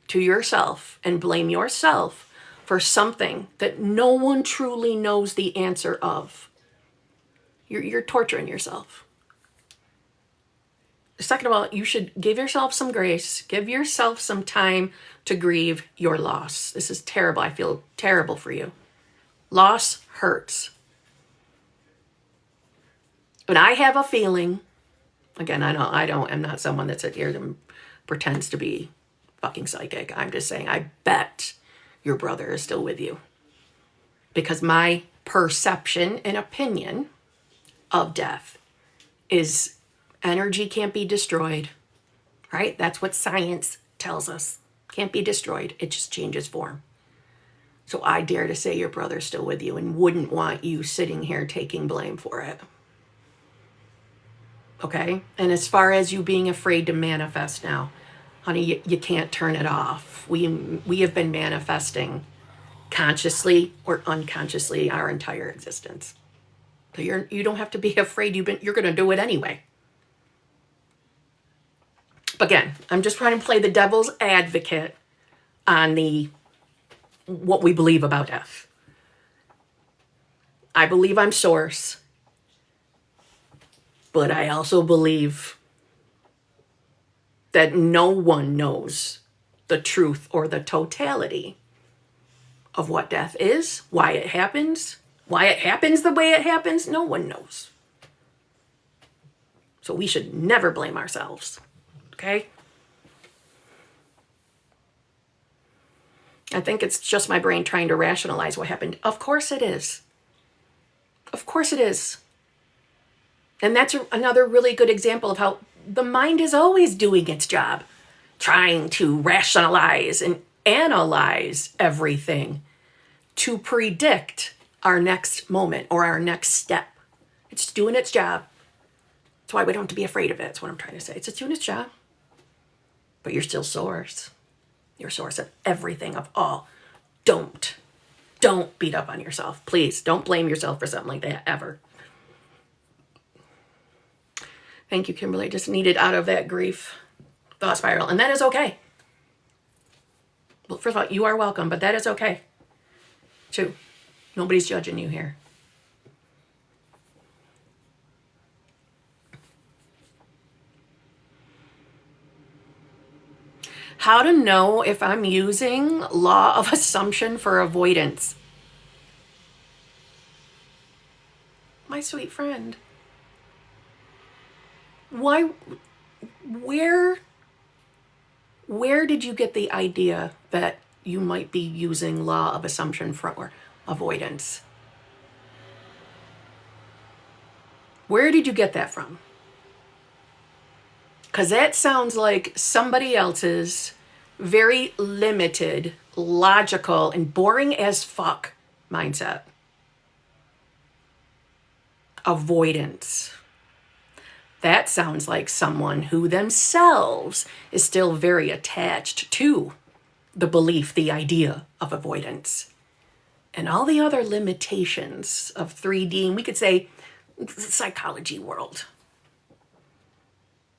to yourself and blame yourself for something that no one truly knows the answer of, you're torturing yourself. Second of all, you should give yourself some grace, give yourself some time to grieve your loss. This is terrible. I feel terrible for you. Loss hurts. And I have a feeling, again, I'm not someone that sits here and pretends to be fucking psychic. I'm just saying, I bet your brother is still with you. Because my perception and opinion of death is energy can't be destroyed, right? That's what science tells us. Can't be destroyed. It just changes form. So I dare to say your brother's still with you and wouldn't want you sitting here taking blame for it. Okay? And as far as you being afraid to manifest now, honey, you can't turn it off. We have been manifesting consciously or unconsciously our entire existence. So you don't have to be afraid. You're going to do it anyway. Again, I'm just trying to play the devil's advocate on what we believe about death. I believe I'm source, but I also believe that no one knows the truth or the totality of what death is, why it happens the way it happens. No one knows. So we should never blame ourselves. Okay? I think it's just my brain trying to rationalize what happened. Of course it is. Of course it is. And that's another really good example of how the mind is always doing its job, trying to rationalize and analyze everything to predict our next moment or our next step. It's doing its job. That's why we don't have to be afraid of it. That's what I'm trying to say. It's just doing its job. But you're still source. You're source of everything, of all. Don't beat up on yourself. Please, don't blame yourself for something like that, ever. Thank you, Kimberly. Just needed out of that grief thought spiral. And that is okay. Well, first of all, you are welcome, but that is okay, too. Nobody's judging you here. How to know if I'm using law of assumption for avoidance. My sweet friend. Where did you get the idea that you might be using law of assumption for avoidance? Where did you get that from? Because that sounds like somebody else's very limited, logical, and boring as fuck mindset. Avoidance. That sounds like someone who themselves is still very attached to the belief, the idea of avoidance. And all the other limitations of 3D, and we could say psychology world.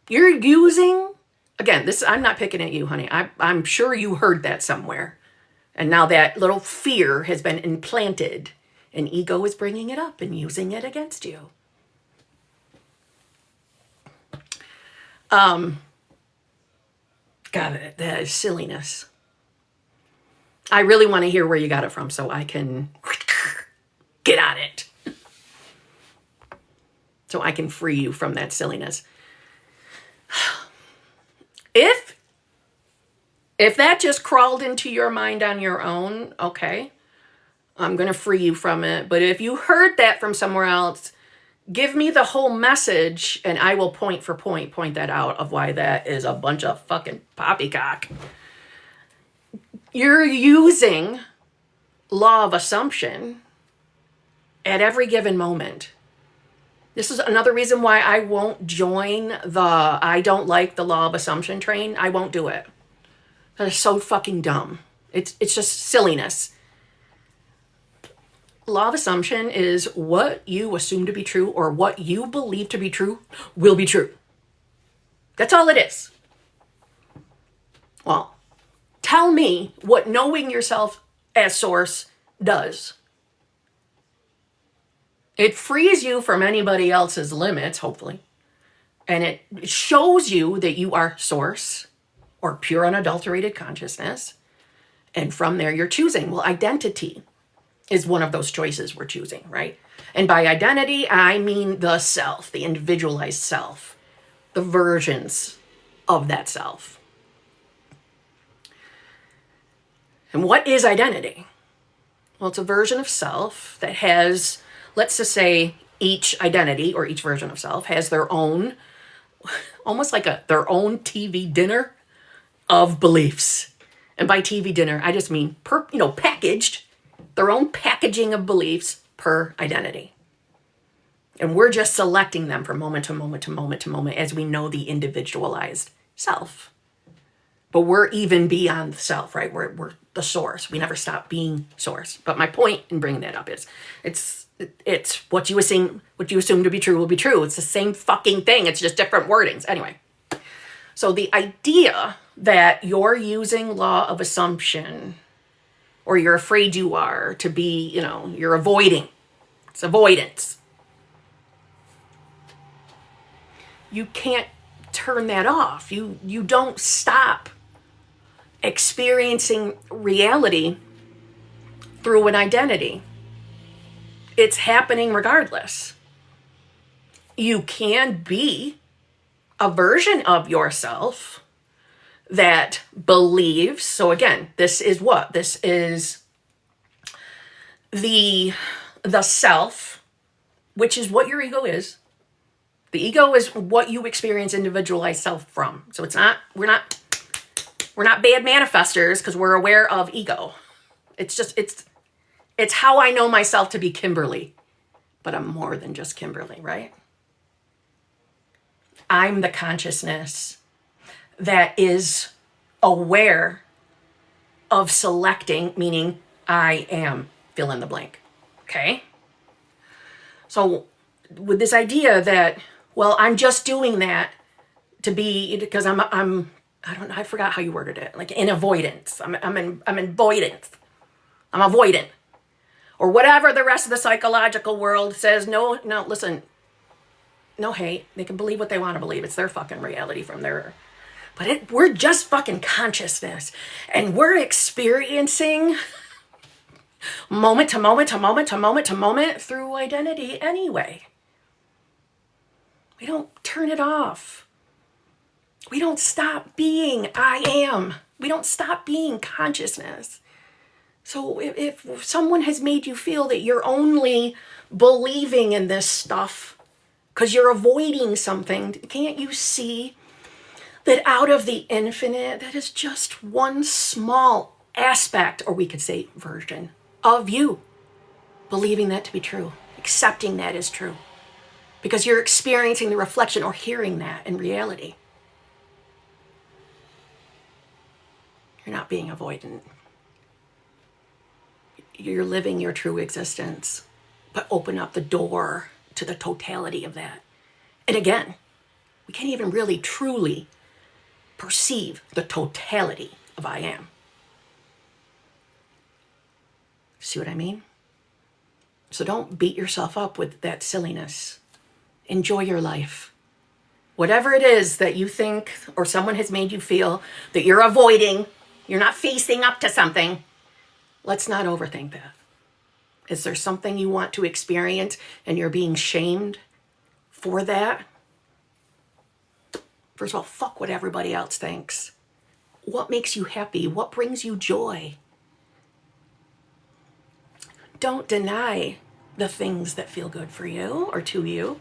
You're using, again, I'm not picking at you, honey. I'm sure you heard that somewhere. And now that little fear has been implanted And ego is bringing it up and using it against you. God, that is silliness. I really want to hear where you got it from so I can get on it. So I can free you from that silliness. If that just crawled into your mind on your own, okay, I'm going to free you from it. But if you heard that from somewhere else, give me the whole message and I will point for point that out of why that is a bunch of fucking poppycock. You're using law of assumption at every given moment. This is another reason why I won't join the I don't like the law of assumption train. I won't do it. That's so fucking dumb. It's just silliness. Law of assumption is what you assume to be true or what you believe to be true will be true. That's all it is. Well, tell me what knowing yourself as source does. It frees you from anybody else's limits, hopefully. And it shows you that you are source or pure unadulterated consciousness. And from there, you're choosing. Well, identity is one of those choices we're choosing, right? And by identity, I mean the self, the individualized self, the versions of that self. And what is identity? Well, it's a version of self that has, let's just say, each identity or each version of self has their own, almost like their own TV dinner of beliefs. And by TV dinner, I just mean packaged, their own packaging of beliefs per identity. And we're just selecting them from moment to moment to moment to moment as we know the individualized self. But we're even beyond the self, right? We're the source. We never stop being source. But my point in bringing that up is it's what you assume to be true will be true. It's the same fucking thing. It's just different wordings. Anyway, so the idea that you're using law of assumption or you're afraid you are to be, you're avoiding. It's avoidance. You can't turn that off. You don't stop experiencing reality through an identity. It's happening regardless. You can be a version of yourself that believes. So again, this is what? This is the self, which is what your ego is. The ego is what you experience individualized self from. So we're not bad manifestors because we're aware of ego. It's how I know myself to be Kimberly, but I'm more than just Kimberly, right? I'm the consciousness that is aware of selecting, meaning I am fill in the blank. Okay? So with this idea that, well, I'm just doing that to be, because I don't know, I forgot how you worded it, like in avoidance. I'm in avoidance. I'm avoidant. Or whatever the rest of the psychological world says, no, listen, no hate. They can believe what they want to believe. It's their fucking reality from their, but we're just fucking consciousness. And we're experiencing moment to moment to moment to moment to moment through identity anyway. We don't turn it off. We don't stop being I am. We don't stop being consciousness. So if someone has made you feel that you're only believing in this stuff because you're avoiding something, can't you see that out of the infinite, that is just one small aspect, or we could say version, of you believing that to be true, accepting that as true, because you're experiencing the reflection or hearing that in reality. You're not being avoidant. You're living your true existence, but open up the door to the totality of that. And again, we can't even really truly perceive the totality of I am. See what I mean? So don't beat yourself up with that silliness. Enjoy your life. Whatever it is that you think or someone has made you feel that you're avoiding, you're not facing up to something, let's not overthink that. Is there something you want to experience and you're being shamed for that? First of all, fuck what everybody else thinks. What makes you happy? What brings you joy? Don't deny the things that feel good for you or to you.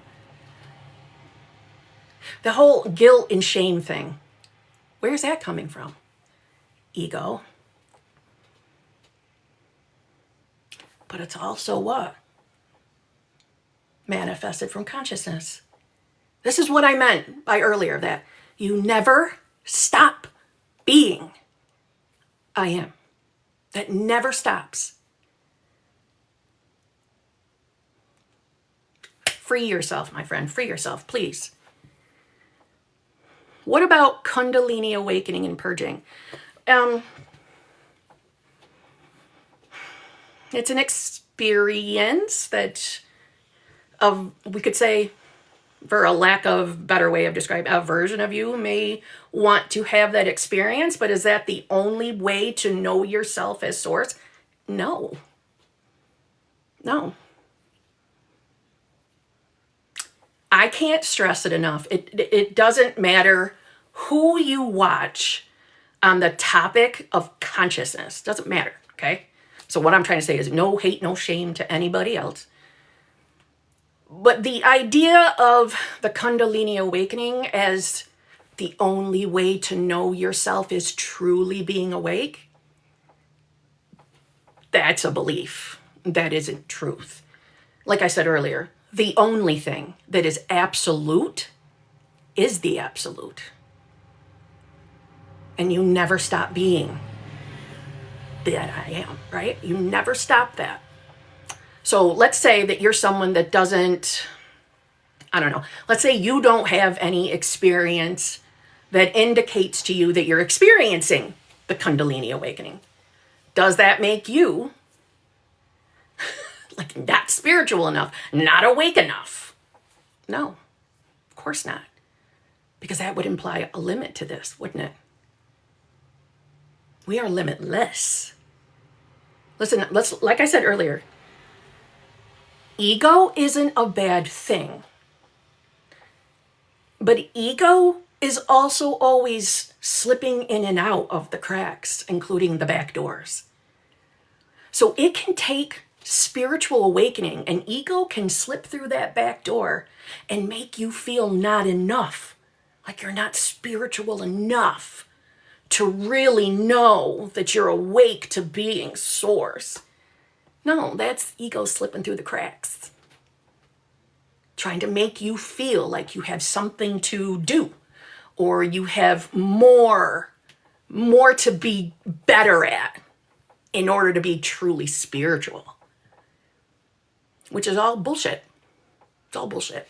The whole guilt and shame thing, where's that coming from? Ego. But it's also what? Manifested from consciousness. This is what I meant by earlier, that you never stop being. I am. That never stops. Free yourself, my friend. Free yourself, please. What about Kundalini awakening and purging? It's an experience that, we could say, for a lack of better way of describing, a version of you may want to have that experience, but is that the only way to know yourself as source? No. No. I can't stress it enough. It doesn't matter who you watch on the topic of consciousness. Doesn't matter, okay? So what I'm trying to say is no hate, no shame to anybody else. But the idea of the Kundalini awakening as the only way to know yourself is truly being awake, that's a belief. That isn't truth. Like I said earlier, the only thing that is absolute is the absolute. And you never stop being that I am, right? You never stop that. So let's say that you're someone that doesn't, I don't know, let's say you don't have any experience that indicates to you that you're experiencing the Kundalini awakening. Does that make you like not spiritual enough, not awake enough? No, of course not. Because that would imply a limit to this, wouldn't it? We are limitless. Listen, like I said earlier, ego isn't a bad thing. But ego is also always slipping in and out of the cracks, including the back doors. So it can take spiritual awakening, and ego can slip through that back door and make you feel not enough, like you're not spiritual enough to really know that you're awake to being source. No, that's ego slipping through the cracks, trying to make you feel like you have something to do, or you have more to be better at in order to be truly spiritual, which is all bullshit. It's all bullshit.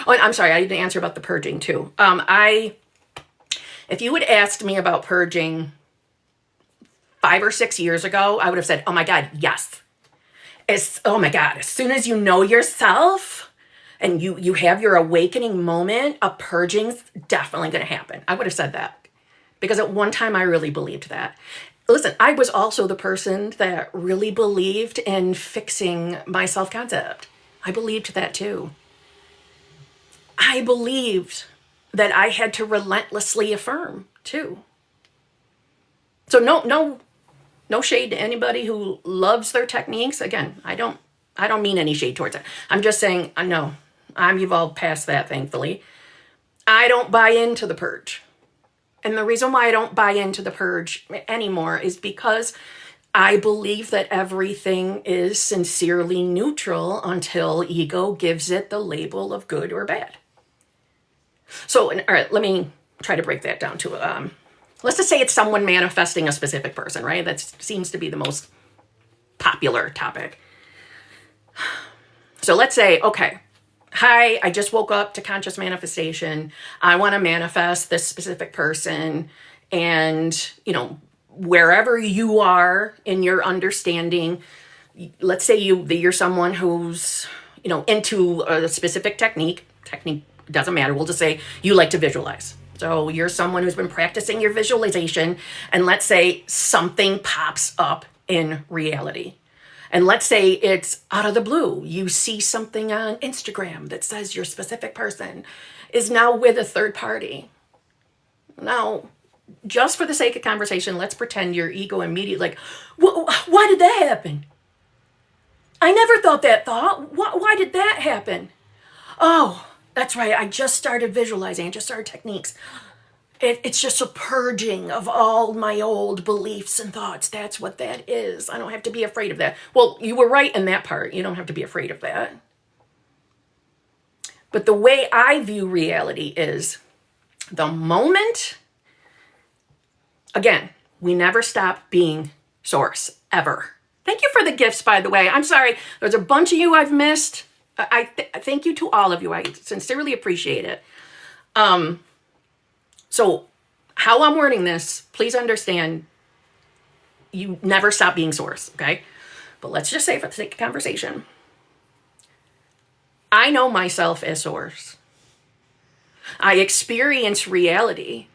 Oh, and I'm sorry, I didn't answer about the purging too. If you had asked me about purging 5 or 6 years ago, I would have said, oh my God, yes. Oh my God, as soon as you know yourself and you have your awakening moment, a purging's definitely going to happen. I would have said that because at one time I really believed that. Listen, I was also the person that really believed in fixing my self-concept. I believed that too. I believed that I had to relentlessly affirm too. So no shade to anybody who loves their techniques. Again, I don't mean any shade towards it. I'm just saying, no, I'm evolved past that, thankfully. I don't buy into the purge. And the reason why I don't buy into the purge anymore is because I believe that everything is sincerely neutral until ego gives it the label of good or bad. So, all right, let me try to break that down to, let's just say it's someone manifesting a specific person, right? That seems to be the most popular topic. So let's say, okay, hi, I just woke up to conscious manifestation. I want to manifest this specific person. And, wherever you are in your understanding, let's say you're someone who's, into a specific technique doesn't matter. We'll just say you like to visualize. So you're someone who's been practicing your visualization, and let's say something pops up in reality. And let's say it's out of the blue. You see something on Instagram that says your specific person is now with a third party. Now, just for the sake of conversation, let's pretend your ego immediately why did that happen? I never thought that thought. Why did that happen? Oh, that's right. I just started visualizing. I just started techniques. It's just a purging of all my old beliefs and thoughts. That's what that is. I don't have to be afraid of that. Well, you were right in that part. You don't have to be afraid of that. But the way I view reality is the moment, again, we never stop being source, ever. Thank you for the gifts, by the way. I'm sorry. There's a bunch of you I've missed. I thank you to all of you. I sincerely appreciate it. So how I'm wording this, please understand, you never stop being source, okay? But let's just say for the sake of conversation, I know myself as source. I experience reality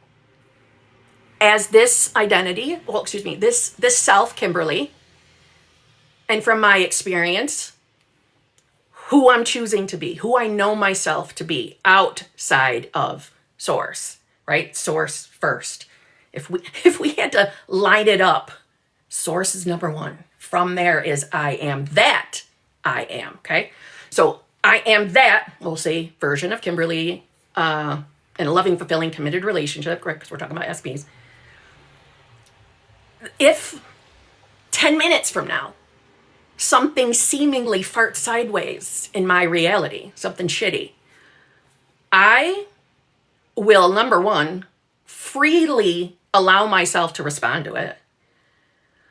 as this identity, this self, Kimberly, and from my experience, who I'm choosing to be, who I know myself to be outside of source, right? Source first. If we had to line it up, source is number one. From there is I am that I am, okay? So I am that, we'll say, version of Kimberly in a loving, fulfilling, committed relationship, correct? Because we're talking about SPs. If 10 minutes from now, something seemingly farts sideways in my reality, something shitty, I will, number one, freely allow myself to respond to it.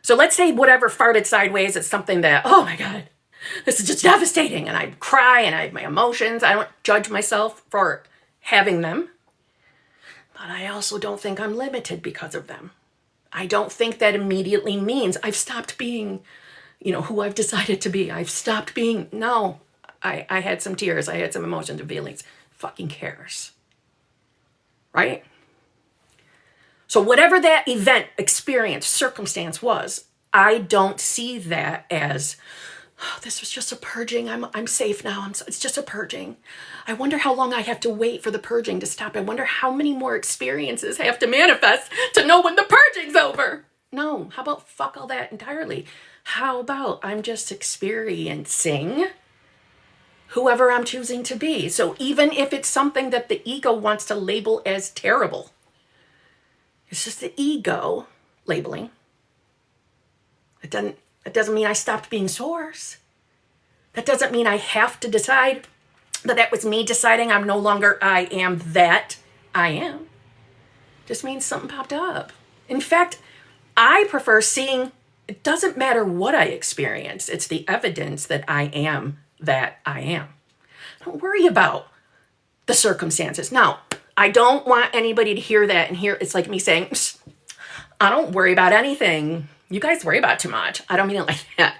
So let's say whatever farted sideways is something that, oh my God, this is just devastating. And I cry and I have my emotions. I don't judge myself for having them. But I also don't think I'm limited because of them. I don't think that immediately means I've stopped being, who I've decided to be. I've stopped being, no, I had some tears. I had some emotions and feelings. Fucking cares. Right? So whatever that event, experience, circumstance was, I don't see that as, oh, this was just a purging. I'm safe now. It's just a purging. I wonder how long I have to wait for the purging to stop. I wonder how many more experiences have to manifest to know when the purging's over. No, how about fuck all that entirely? How about I'm just experiencing whoever I'm choosing to be? So even if it's something that the ego wants to label as terrible, it's just the ego labeling. It doesn't mean I stopped being source. That doesn't mean I have to decide that was me deciding I'm no longer I am that I am. Just means something popped up. In fact, I prefer seeing, it doesn't matter what I experience. It's the evidence that I am that I am. Don't worry about the circumstances. Now, I don't want anybody to hear that and hear it's like me saying, I don't worry about anything. You guys worry about too much. I don't mean it like that.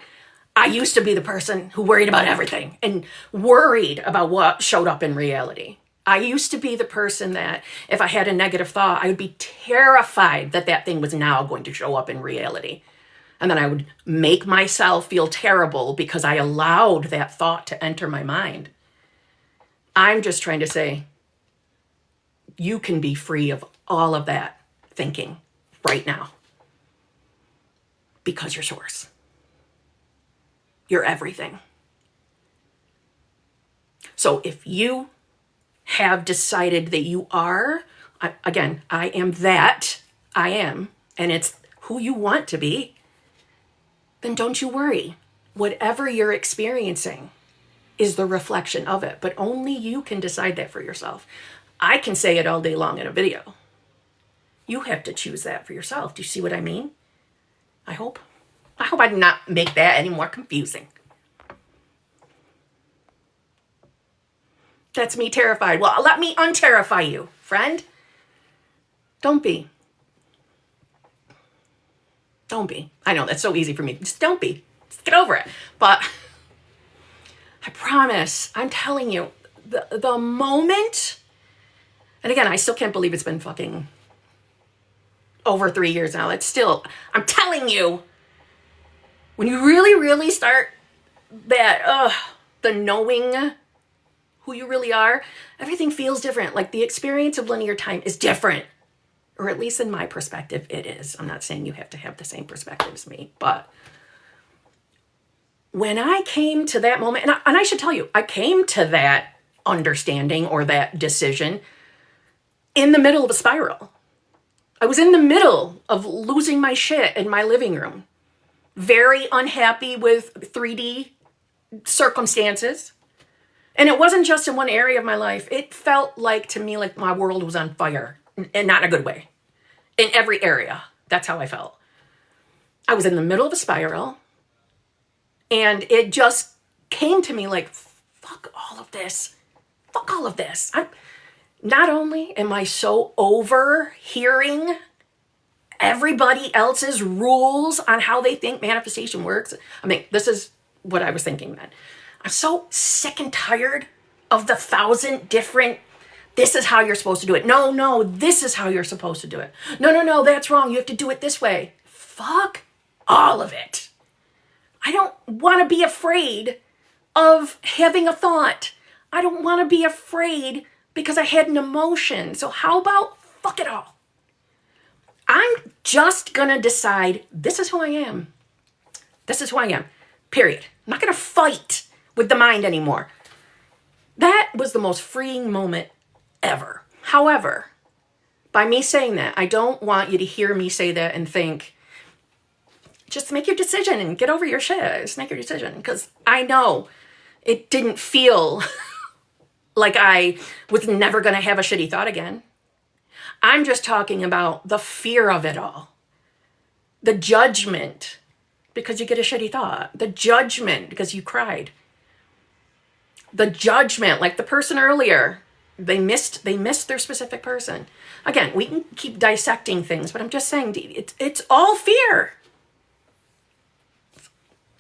I used to be the person who worried about everything and worried about what showed up in reality. I used to be the person that if I had a negative thought, I would be terrified that thing was now going to show up in reality. And then I would make myself feel terrible because I allowed that thought to enter my mind. I'm just trying to say, you can be free of all of that thinking right now because you're source. You're everything. So if you have decided that you are, again, I am that I am, and it's who you want to be, then don't you worry. Whatever you're experiencing is the reflection of it, but only you can decide that for yourself. I can say it all day long in a video. You have to choose that for yourself. Do you see what I mean? I hope I did not make that any more confusing. That's me terrified. Well, let me unterrify you, friend. Don't be. Don't be. I know that's so easy for me. Just don't be. Just get over it. But I promise, I'm telling you, the moment, and again, I still can't believe it's been fucking over 3 years now. It's still, I'm telling you, when you really, really start that, the knowing who you really are, everything feels different. Like the experience of linear time is different. Or at least in my perspective, it is. I'm not saying you have to have the same perspective as me, but when I came to that moment, and I should tell you, I came to that understanding or that decision in the middle of a spiral. I was in the middle of losing my shit in my living room. Very unhappy with 3D circumstances. And it wasn't just in one area of my life. It felt like, to me, like my world was on fire. And not in a good way. In every area. That's how I felt. I was in the middle of a spiral. And it just came to me like, fuck all of this. Fuck all of this. Not only am I so over hearing everybody else's rules on how they think manifestation works. I mean, this is what I was thinking then. I'm so sick and tired of the 1,000 different, this is how you're supposed to do it. No, this is how you're supposed to do it. No, that's wrong. You have to do it this way. Fuck all of it. I don't want to be afraid of having a thought. I don't want to be afraid because I had an emotion. So how about fuck it all? I'm just going to decide this is who I am. This is who I am. Period. I'm not going to fight with the mind anymore. That was the most freeing moment ever. However, by me saying that, I don't want you to hear me say that and think, just make your decision and get over your shit. Just make your decision. Because I know it didn't feel like I was never going to have a shitty thought again. I'm just talking about the fear of it all. The judgment because you get a shitty thought. The judgment because you cried. The judgment, like the person earlier, they missed their specific person. Again, we can keep dissecting things, but I'm just saying it's all fear.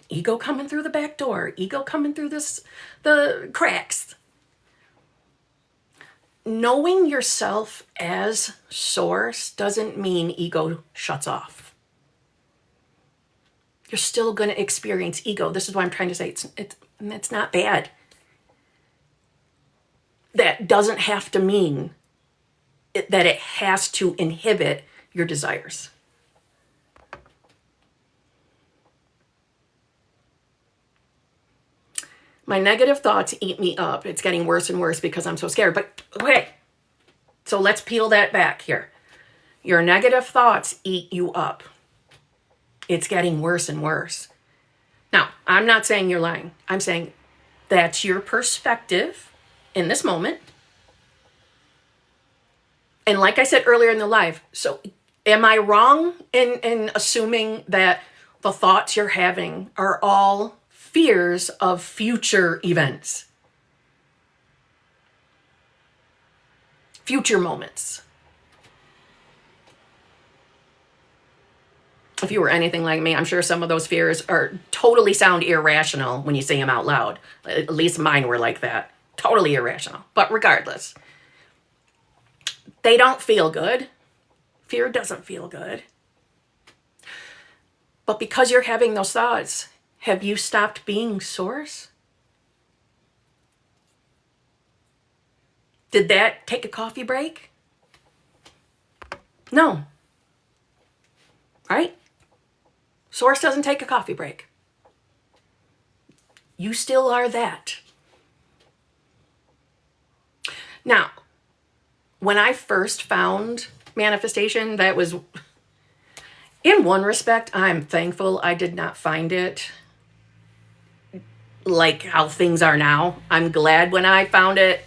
Ego coming through the back door, ego coming through the cracks. Knowing yourself as source doesn't mean ego shuts off. You're still going to experience ego. This is what I'm trying to say. It's not bad. That doesn't have to mean that it has to inhibit your desires. My negative thoughts eat me up. It's getting worse and worse because I'm so scared. But okay, so let's peel that back here. Your negative thoughts eat you up. It's getting worse and worse. Now, I'm not saying you're lying. I'm saying that's your perspective in this moment. And like I said earlier in the live, so am I wrong in assuming that the thoughts you're having are all fears of future events? Future moments. If you were anything like me, I'm sure some of those fears are totally sound irrational when you say them out loud. At least mine were like that. Totally irrational. But regardless, they don't feel good. Fear doesn't feel good. But because you're having those thoughts, have you stopped being source? Did that take a coffee break? No. Right? Source doesn't take a coffee break. You still are that. Now, when I first found manifestation, that was, in one respect, I'm thankful I did not find it like how things are now. I'm glad when I found it,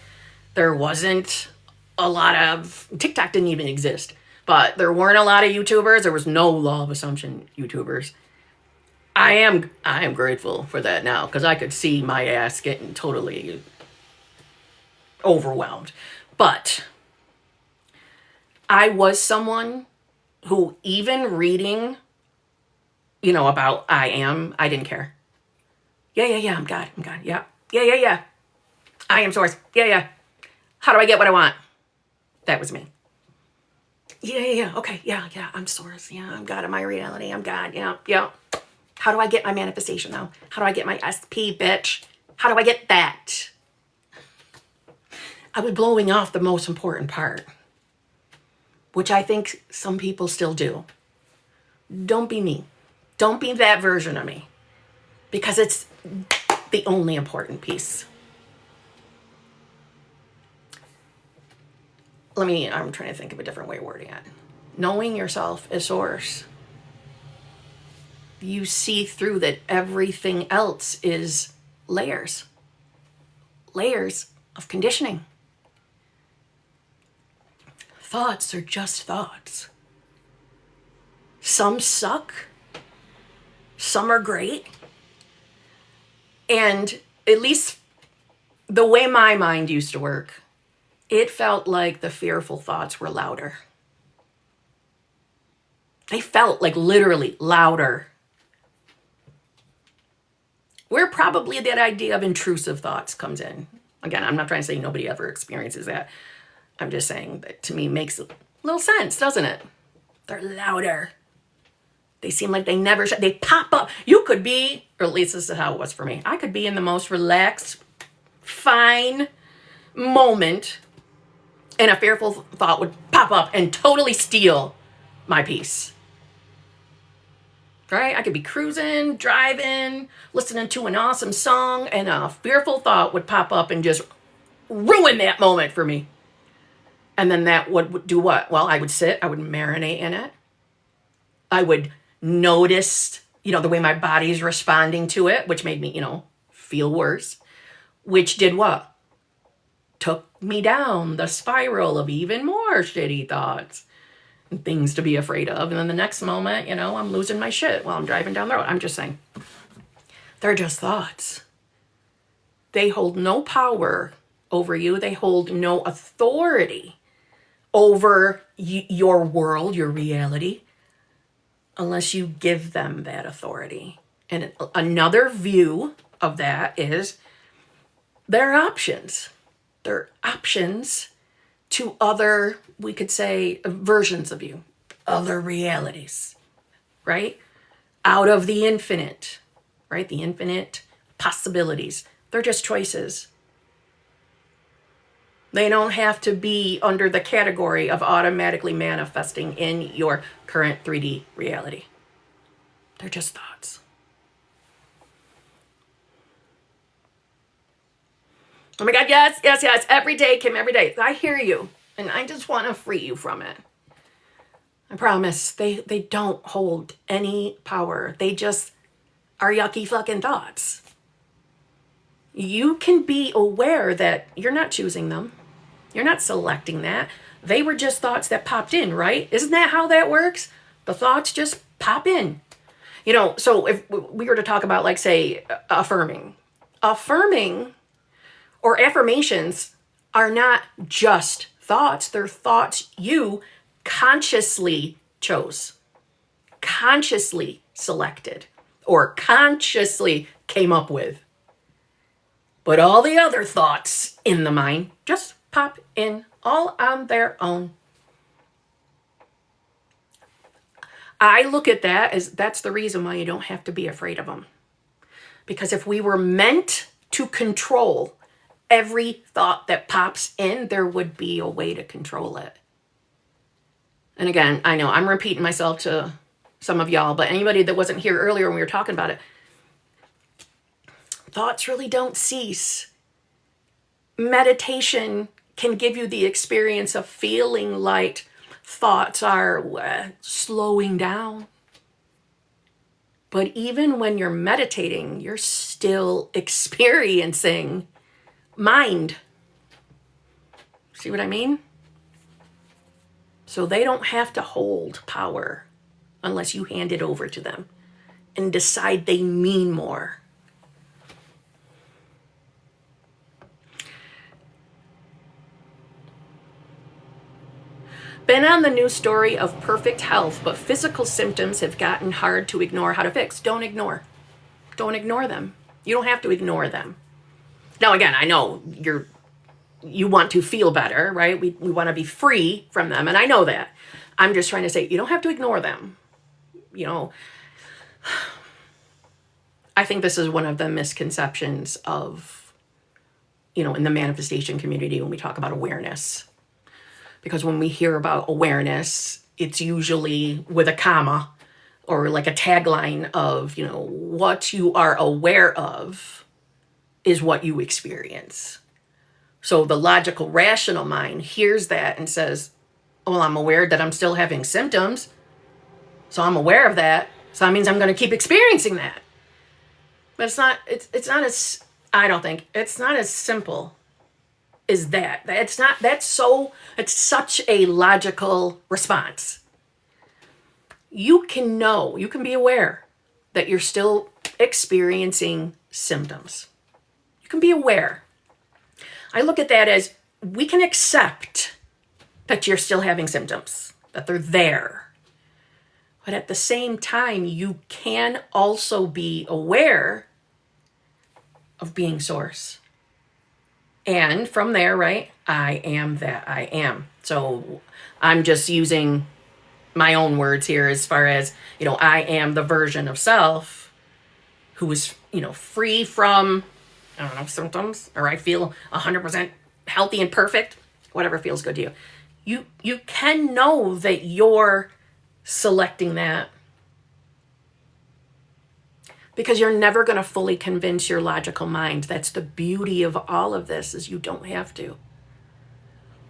there wasn't a lot of, TikTok didn't even exist, but there weren't a lot of YouTubers. There was no law of assumption YouTubers. I am grateful for that now because I could see my ass getting totally overwhelmed. But I was someone who, even reading about I didn't care. Yeah, I'm God. Yeah. Yeah. I am source. Yeah. How do I get what I want? That was me. Yeah. Okay. Yeah. I'm source. Yeah, I'm God in my reality. I'm God. Yeah. How do I get my manifestation though? How do I get my SP, bitch? How do I get that? I was blowing off the most important part, which I think some people still do. Don't be me. Don't be that version of me, because it's the only important piece. I'm trying to think of a different way of wording it. Knowing yourself as source, you see through that everything else is layers of conditioning. Thoughts are just thoughts. Some suck, some are great, and at least the way my mind used to work, it felt like the fearful thoughts were louder. They felt like literally louder. Where probably that idea of intrusive thoughts comes in. Again, I'm not trying to say nobody ever experiences that. I'm just saying that to me makes a little sense, doesn't it? They're louder. They seem like they never shut. They pop up. You could be, or at least this is how it was for me. I could be in the most relaxed, fine moment, and a fearful thought would pop up and totally steal my peace. Right? I could be cruising, driving, listening to an awesome song, and a fearful thought would pop up and just ruin that moment for me. And then that would do what? Well, I would sit, I would marinate in it. I would notice, the way my body's responding to it, which made me, feel worse, which did what? Took me down the spiral of even more shitty thoughts and things to be afraid of. And then the next moment, I'm losing my shit while I'm driving down the road. I'm just saying, they're just thoughts. They hold no power over you. They hold no authority over your world, your reality, unless you give them that authority. And another view of that is they're options. They're options to other, we could say, versions of you, other realities, right? Out of the infinite, right? The infinite possibilities. They're just choices. They don't have to be under the category of automatically manifesting in your current 3D reality. They're just thoughts. Oh my God, yes. Every day, Kim, every day. I hear you, and I just want to free you from it. I promise. They don't hold any power. They just are yucky fucking thoughts. You can be aware that you're not choosing them. You're not selecting that. They were just thoughts that popped in, right? Isn't that how that works? The thoughts just pop in. So if we were to talk about, like, say, affirming or affirmations are not just thoughts. They're thoughts you consciously chose, consciously selected, or consciously came up with. But all the other thoughts in the mind just pop in all on their own. I look at that as that's the reason why you don't have to be afraid of them. Because if we were meant to control every thought that pops in, there would be a way to control it. And again, I know I'm repeating myself to some of y'all, but anybody that wasn't here earlier when we were talking about it, thoughts really don't cease. Meditation can give you the experience of feeling like thoughts are slowing down. But even when you're meditating, you're still experiencing mind. See what I mean? So they don't have to hold power unless you hand it over to them and decide they mean more. Been on the news story of perfect health, but physical symptoms have gotten hard to ignore. How to fix? Don't ignore. Don't ignore them. You don't have to ignore them. Now, again, I know you want to feel better, right? We want to be free from them, and I know that. I'm just trying to say you don't have to ignore them. You know, I think this is one of the misconceptions of, in the manifestation community when we talk about awareness. Because when we hear about awareness, it's usually with a comma or like a tagline of, what you are aware of is what you experience. So the logical, rational mind hears that and says, well, I'm aware that I'm still having symptoms. So I'm aware of that. So that means I'm going to keep experiencing that. But it's not as, I don't think, it's not as simple as that. It's such a logical response. You can be aware that you're still experiencing symptoms. You can be aware. I look at that as we can accept that you're still having symptoms, that they're there. But at the same time, you can also be aware of being source. And from there, right, I am that I am. So I'm just using my own words here as far as, I am the version of self who is, free from, symptoms, or I feel 100% healthy and perfect, whatever feels good to you. You can know that you're selecting that, because you're never going to fully convince your logical mind. That's the beauty of all of this, is you don't have to.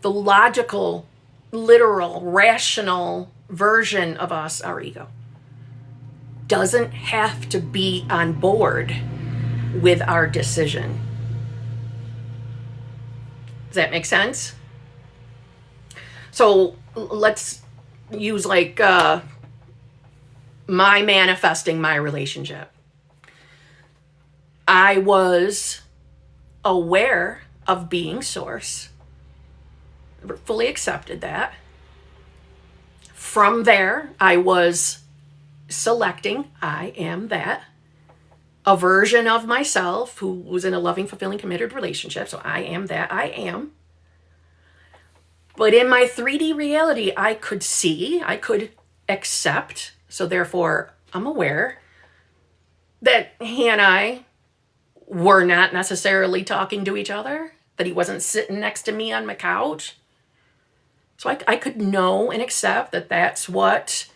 The logical, literal, rational version of us, our ego, doesn't have to be on board with our decision. Does that make sense? So let's use my manifesting my relationship. I was aware of being source, fully accepted that. From there, I was selecting, I am that, a version of myself who was in a loving, fulfilling, committed relationship. So I am that I am. But in my 3D reality, I could see, I could accept. So therefore, I'm aware that he and I were not necessarily talking to each other, that he wasn't sitting next to me on my couch. So I could know and accept that that's what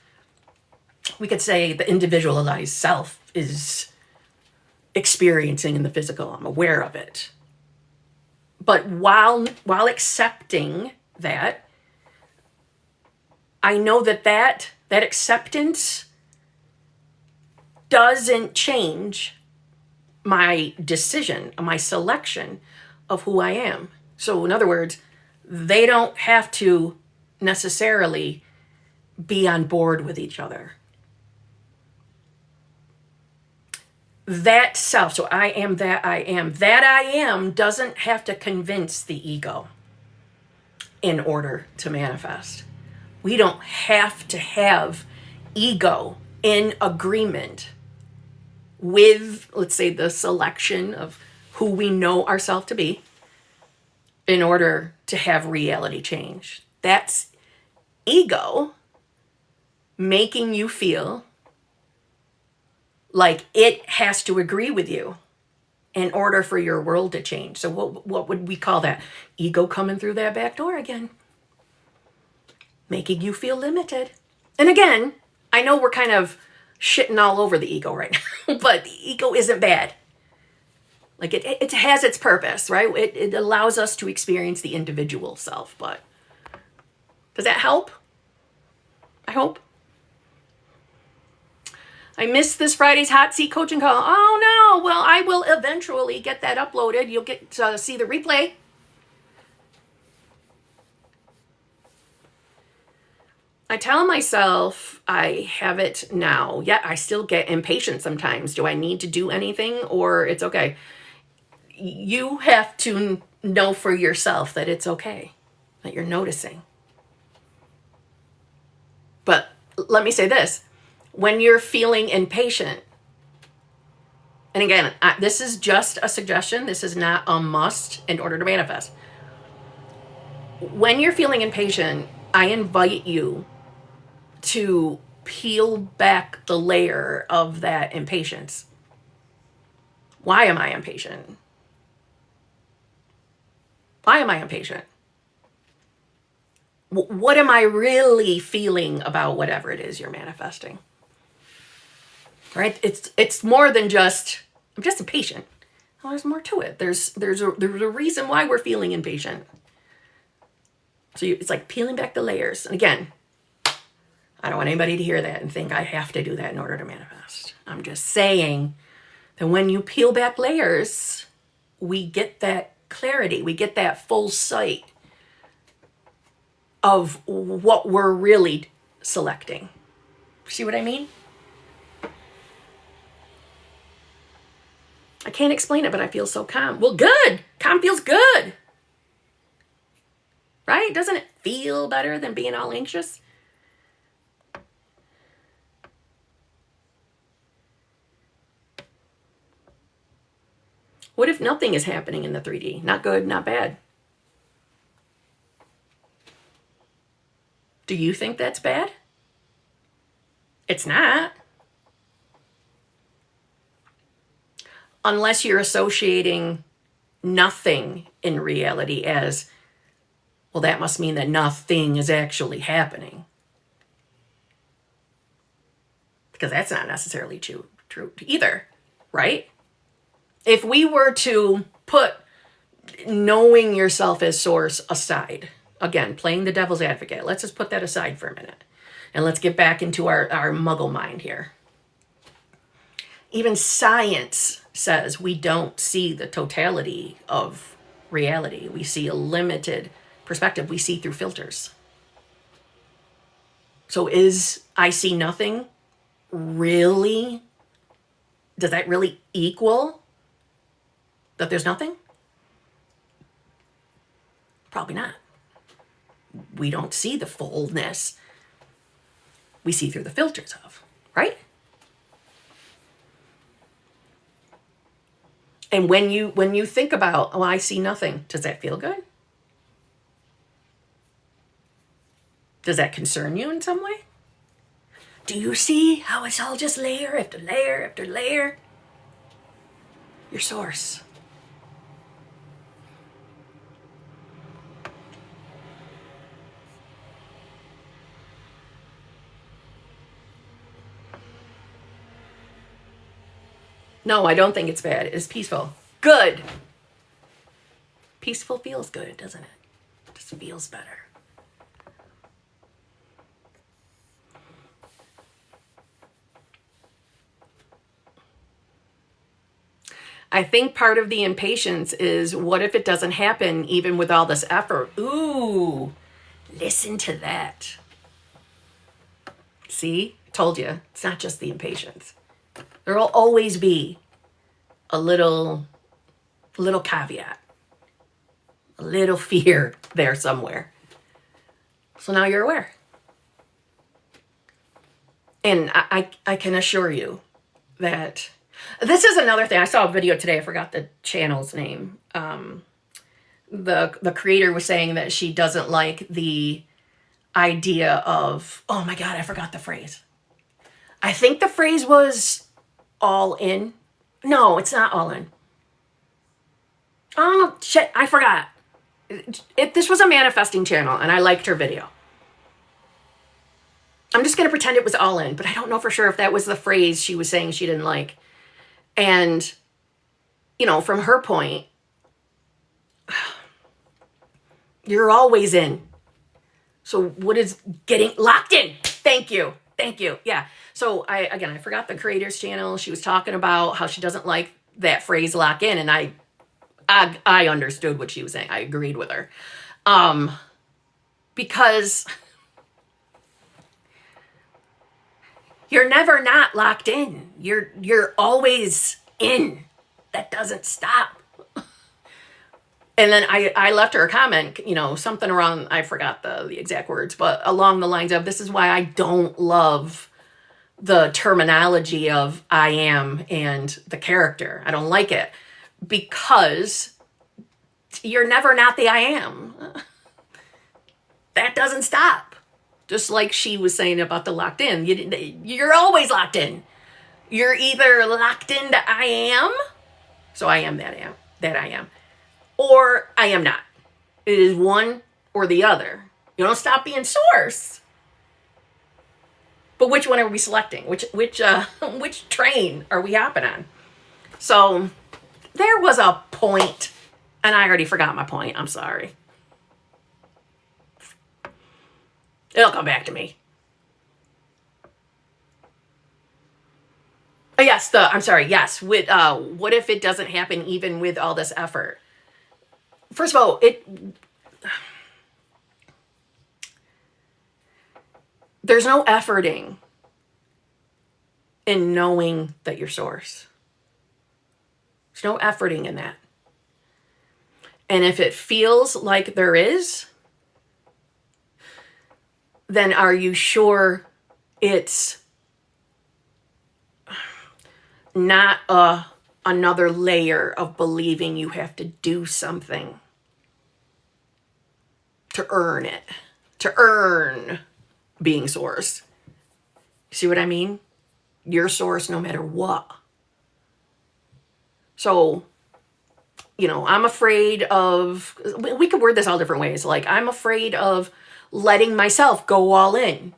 we could say the individualized self is experiencing in the physical. I'm aware of it. But while accepting that, I know that acceptance doesn't change my decision, my selection of who I am. So in other words, they don't have to necessarily be on board with each other. That self, so I am that I am. That I am doesn't have to convince the ego in order to manifest. We don't have to have ego in agreement with, let's say, the selection of who we know ourselves to be in order to have reality change. That's ego making you feel like it has to agree with you in order for your world to change. So what would we call that? Ego coming through that back door again, making you feel limited. And again, I know we're kind of shitting all over the ego right now, but the ego isn't bad. Like it has its purpose, right? It allows us to experience the individual self. But does that help? I hope. I missed this Friday's hot seat coaching call. Oh no, well, I will eventually get that uploaded. You'll get to see the replay. I tell myself I have it now, yet I still get impatient sometimes. Do I need to do anything, or it's okay? You have to know for yourself that it's okay, that you're noticing. But let me say this. When you're feeling impatient, and again, this is just a suggestion. This is not a must in order to manifest. When you're feeling impatient, I invite you to peel back the layer of that impatience. Why am I impatient? Why am I impatient? What am I really feeling about whatever it is you're manifesting? Right? It's more than just, I'm just impatient. Well, there's more to it. There's a reason why we're feeling impatient. So it's like peeling back the layers. And again, I don't want anybody to hear that and think I have to do that in order to manifest. I'm just saying that when you peel back layers, we get that clarity. We get that full sight of what we're really selecting. See what I mean? I can't explain it, but I feel so calm. Well, good. Calm feels good. Right? Doesn't it feel better than being all anxious? What if nothing is happening in the 3D? Not good, not bad. Do you think that's bad? It's not. Unless you're associating nothing in reality as, well, that must mean that nothing is actually happening. Because that's not necessarily true either, right? If we were to put knowing yourself as source aside, again, playing the devil's advocate, let's just put that aside for a minute. And let's get back into our muggle mind here. Even science says we don't see the totality of reality. We see a limited perspective. We see through filters. So is I see nothing really, does that really equal that there's nothing? Probably not. We don't see the fullness. We see through the filters of, right? And when you think about, oh, I see nothing, does that feel good? Does that concern you in some way? Do you see how it's all just layer after layer after layer? Your source. No, I don't think it's bad. It's peaceful. Good. Peaceful feels good, doesn't it? It just feels better. I think part of the impatience is, what if it doesn't happen even with all this effort? Ooh, listen to that. See, I told you, it's not just the impatience. There will always be a little caveat, a little fear there somewhere. So now you're aware. And I can assure you that this is another thing. I saw a video today. I forgot the channel's name. The creator was saying that she doesn't like the idea of, oh my God, I forgot the phrase. I think the phrase was all in. No, it's not all in. Oh, shit, I forgot. This was a manifesting channel, and I liked her video. I'm just going to pretend it was all in, but I don't know for sure if that was the phrase she was saying she didn't like. And, you know, from her point, you're always in. So what is getting locked in? Thank you. Yeah. So I forgot the creator's channel. She was talking about how she doesn't like that phrase lock in. And I understood what she was saying. I agreed with her. Because you're never not locked in. You're always in. That doesn't stop. And then I left her a comment, something around, I forgot the exact words, but along the lines of, this is why I don't love the terminology of I am and the character. I don't like it because you're never not the I am. That doesn't stop. Just like she was saying about the locked in. You're always locked in. You're either locked into I am, so I am that I am, or I am not. It is one or the other. You don't stop being source. But which one are we selecting? Which train are we hopping on? So there was a point, and I already forgot my point. I'm sorry. It'll come back to me. Yes, yes. What if it doesn't happen even with all this effort? First of all, there's no efforting in knowing that you're source. There's no efforting in that. And if it feels like there is, then are you sure it's not another layer of believing you have to do something to earn it, to earn being source? See what I mean? You're source no matter what. So, I'm afraid of, we could word this all different ways. Like, I'm afraid of letting myself go all in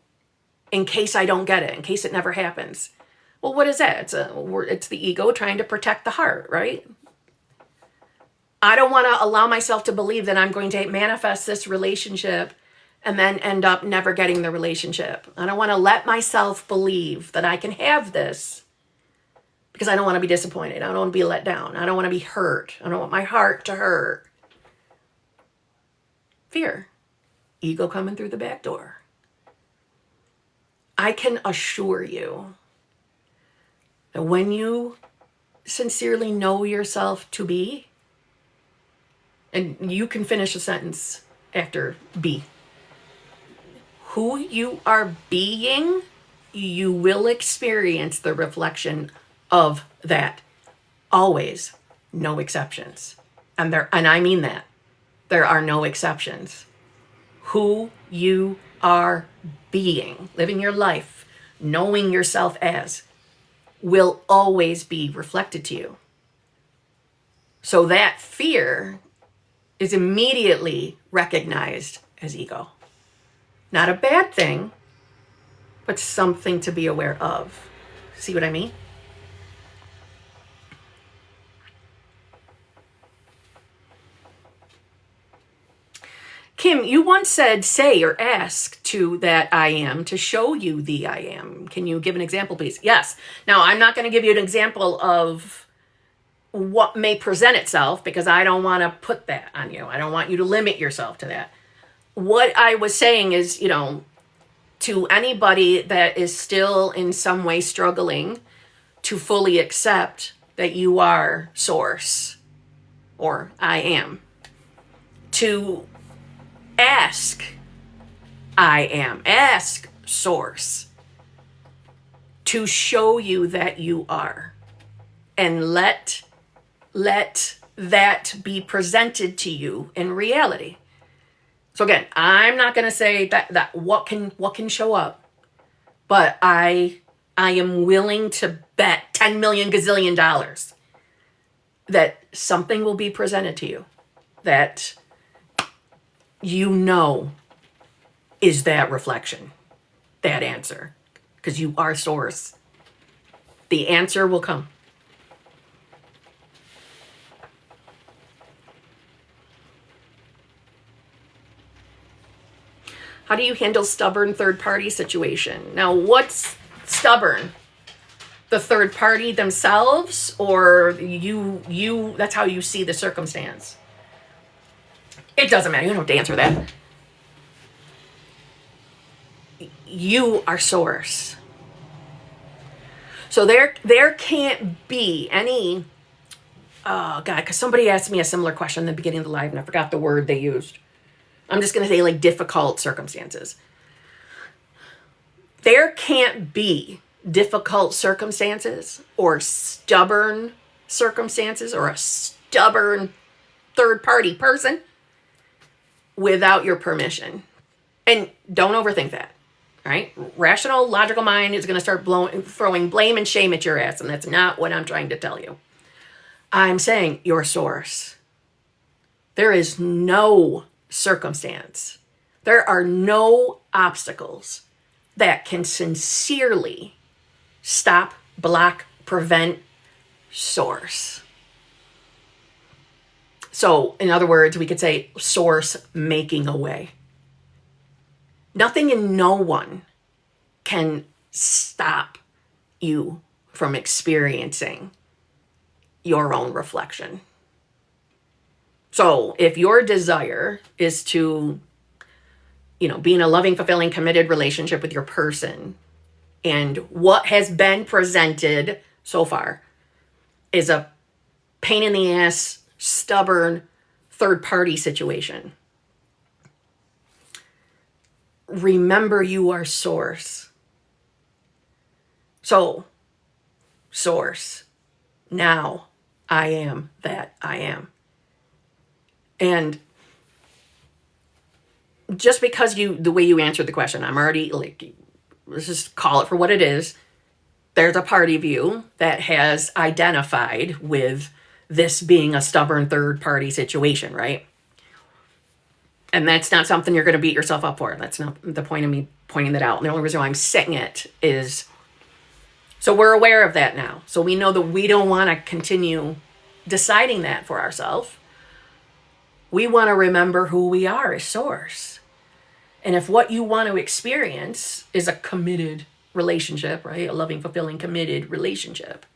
case I don't get it, in case it never happens. Well, what is that? It's the ego trying to protect the heart, right? I don't want to allow myself to believe that I'm going to manifest this relationship and then end up never getting the relationship. I don't want to let myself believe that I can have this because I don't want to be disappointed. I don't want to be let down. I don't want to be hurt. I don't want my heart to hurt. Fear. Ego coming through the back door. I can assure you that when you sincerely know yourself to be, and you can finish a sentence after be, who you are being, you will experience the reflection of that. Always, no exceptions. And I mean that. There are no exceptions. Who you are being, living your life, knowing yourself as, will always be reflected to you. So that fear is immediately recognized as ego. Not a bad thing, but something to be aware of. See what I mean? Kim, you once said, say or ask to that I am to show you the I am. Can you give an example, please? Yes. Now, I'm not going to give you an example of what may present itself because I don't want to put that on you. I don't want you to limit yourself to that. What I was saying is, to anybody that is still in some way struggling to fully accept that you are source or I am, to ask I am, ask source to show you that you are, and let that be presented to you in reality. So again, I'm not going to say that what can show up, but I am willing to bet 10 million gazillion dollars that something will be presented to you that is that reflection, that answer, because you are source. The answer will come. How do you handle stubborn third-party situation? Now, what's stubborn? The third party themselves, or you? That's how you see the circumstance. It doesn't matter. You don't have to answer that. You are source. So there can't be any oh God, because somebody asked me a similar question in the beginning of the live and I forgot the word they used. I'm just going to say like difficult circumstances. There can't be difficult circumstances or stubborn circumstances or a stubborn third party person without your permission. And don't overthink that, right? Rational, logical mind is going to start throwing blame and shame at your ass. And that's not what I'm trying to tell you. I'm saying your source. There is no circumstance. There are no obstacles that can sincerely stop, block, prevent source. So, in other words, we could say source making a way. Nothing and no one can stop you from experiencing your own reflection. So, if your desire is to, be in a loving, fulfilling, committed relationship with your person, and what has been presented so far is a pain in the ass, stubborn, third-party situation. Remember you are source. So, source. Now, I am that I am. And just because the way you answered the question, I'm already let's just call it for what it is. There's a part of you that has identified with this being a stubborn third party situation, right? And that's not something you're going to beat yourself up for. That's not the point of me pointing that out. And the only reason why I'm saying it is so we're aware of that now. So we know that we don't want to continue deciding that for ourselves. We want to remember who we are as source. And if what you want to experience is a committed relationship, right? A loving, fulfilling, committed relationship,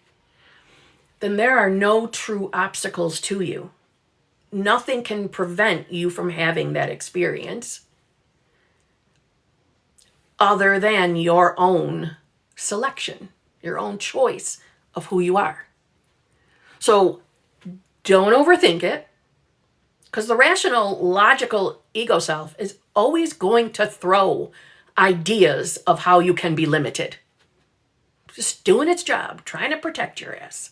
then there are no true obstacles to you. Nothing can prevent you from having that experience other than your own selection, your own choice of who you are. So don't overthink it, because the rational, logical ego self is always going to throw ideas of how you can be limited. Just doing its job, trying to protect your ass.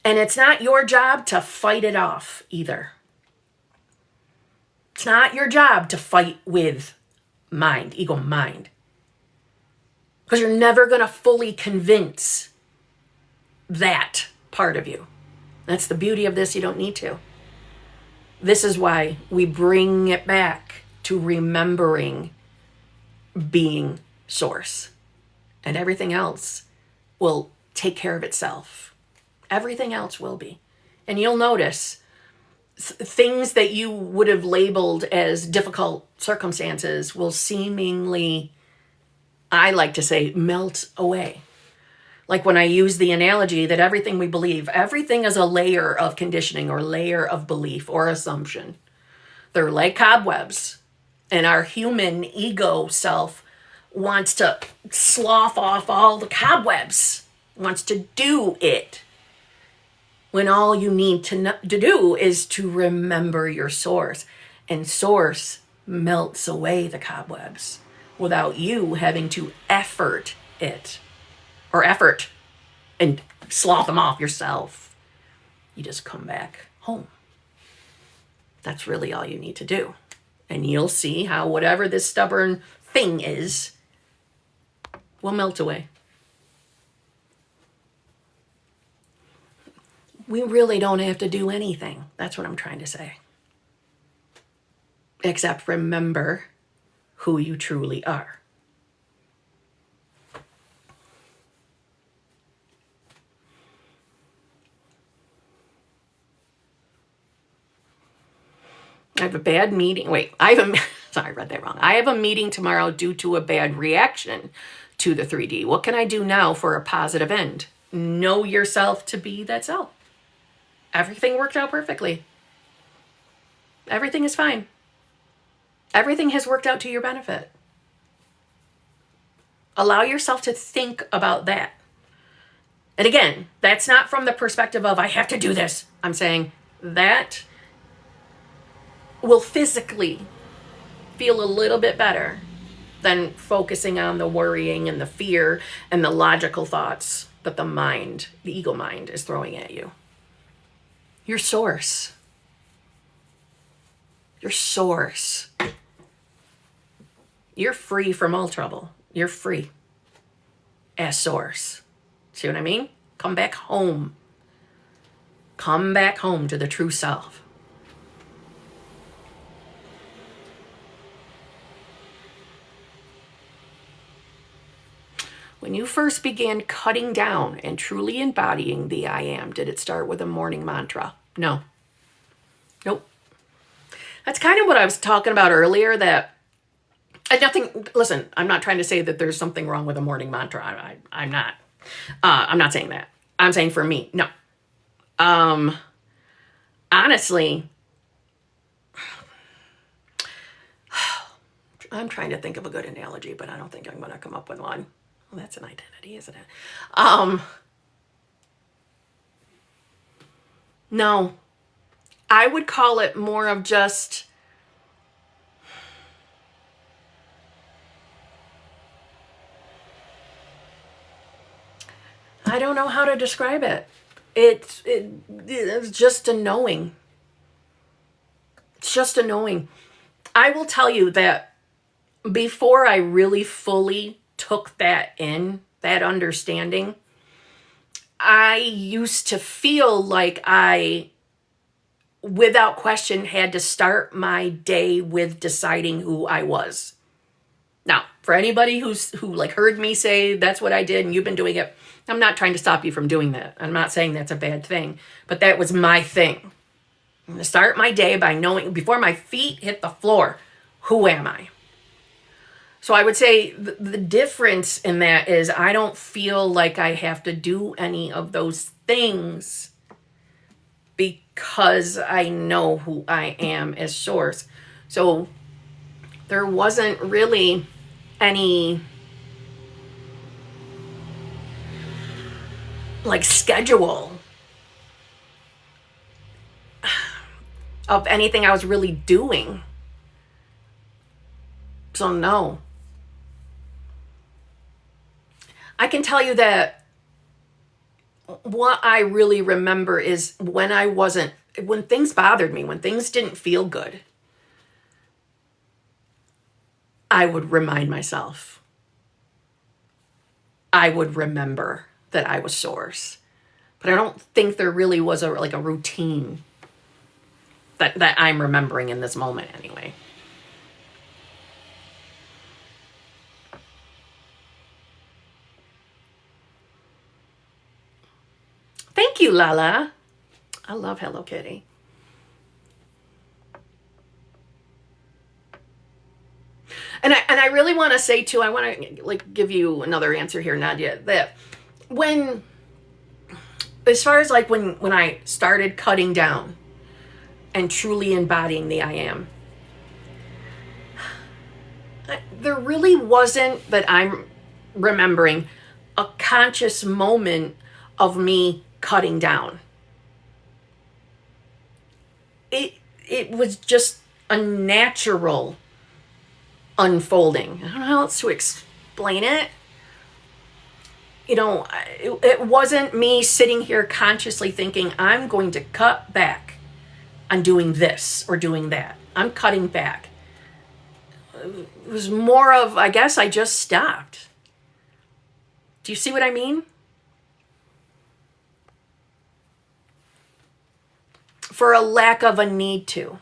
And it's not your job to fight it off either. It's not your job to fight with mind, ego mind. Because you're never going to fully convince that part of you. That's the beauty of this. You don't need to. This is why we bring it back to remembering being source. And everything else will take care of itself. Everything else will be. And you'll notice things that you would have labeled as difficult circumstances will seemingly, I like to say, melt away. Like when I use the analogy that everything we believe, everything is a layer of conditioning or layer of belief or assumption. They're like cobwebs. And our human ego self wants to slough off all the cobwebs, wants to do it. When all you need to do is to remember your source. And source melts away the cobwebs without you having to effort it. Or effort and slough them off yourself. You just come back home. That's really all you need to do. And you'll see how whatever this stubborn thing is will melt away. We really don't have to do anything. That's what I'm trying to say. Except remember who you truly are. I have a bad meeting. Sorry, I read that wrong. I have a meeting tomorrow due to a bad reaction to the 3D. What can I do now for a positive end? Know yourself to be that self. Everything worked out perfectly. Everything is fine. Everything has worked out to your benefit. Allow yourself to think about that. And again, that's not from the perspective of I have to do this. I'm saying that will physically feel a little bit better than focusing on the worrying and the fear and the logical thoughts that the mind, the ego mind, is throwing at you. Your source. Your source. You're free from all trouble. You're free as source. See what I mean? Come back home. Come back home to the true self. When you first began cutting down and truly embodying the I am, did it start with a morning mantra? No. Nope. That's kind of what I was talking about earlier, that listen, I'm not trying to say that there's something wrong with a morning mantra. I'm not. I'm not saying that. I'm saying for me, no. Honestly, I'm trying to think of a good analogy, but I don't think I'm going to come up with one. Well, that's an identity, isn't it? No. I would call it more of just I don't know how to describe it. It's just a knowing. It's just a knowing. I will tell you that before I really fully took that in, that understanding, I used to feel like I, without question, had to start my day with deciding who I was. Now, for anybody who like heard me say that's what I did and you've been doing it, I'm not trying to stop you from doing that. I'm not saying that's a bad thing, but that was my thing. I'm going to start my day by knowing, before my feet hit the floor, who am I? So I would say the difference in that is I don't feel like I have to do any of those things because I know who I am as source. So there wasn't really any like schedule of anything I was really doing. So no. I can tell you that what I really remember is when things bothered me, when things didn't feel good, I would remind myself. I would remember that I was source. But I don't think there really was a routine that I'm remembering in this moment anyway. Thank you, Lala. I love Hello Kitty. And I really want to say too, I want to give you another answer here, Nadia, that as far as when I started cutting down and truly embodying the I am, there really wasn't, that I'm remembering, a conscious moment of me cutting down. It was just a natural unfolding. I don't know how else to explain it. It wasn't me sitting here consciously thinking, I'm going to cut back on doing this or doing that. I'm cutting back. It was more of, I guess I just stopped. Do you see what I mean? For a lack of a need to.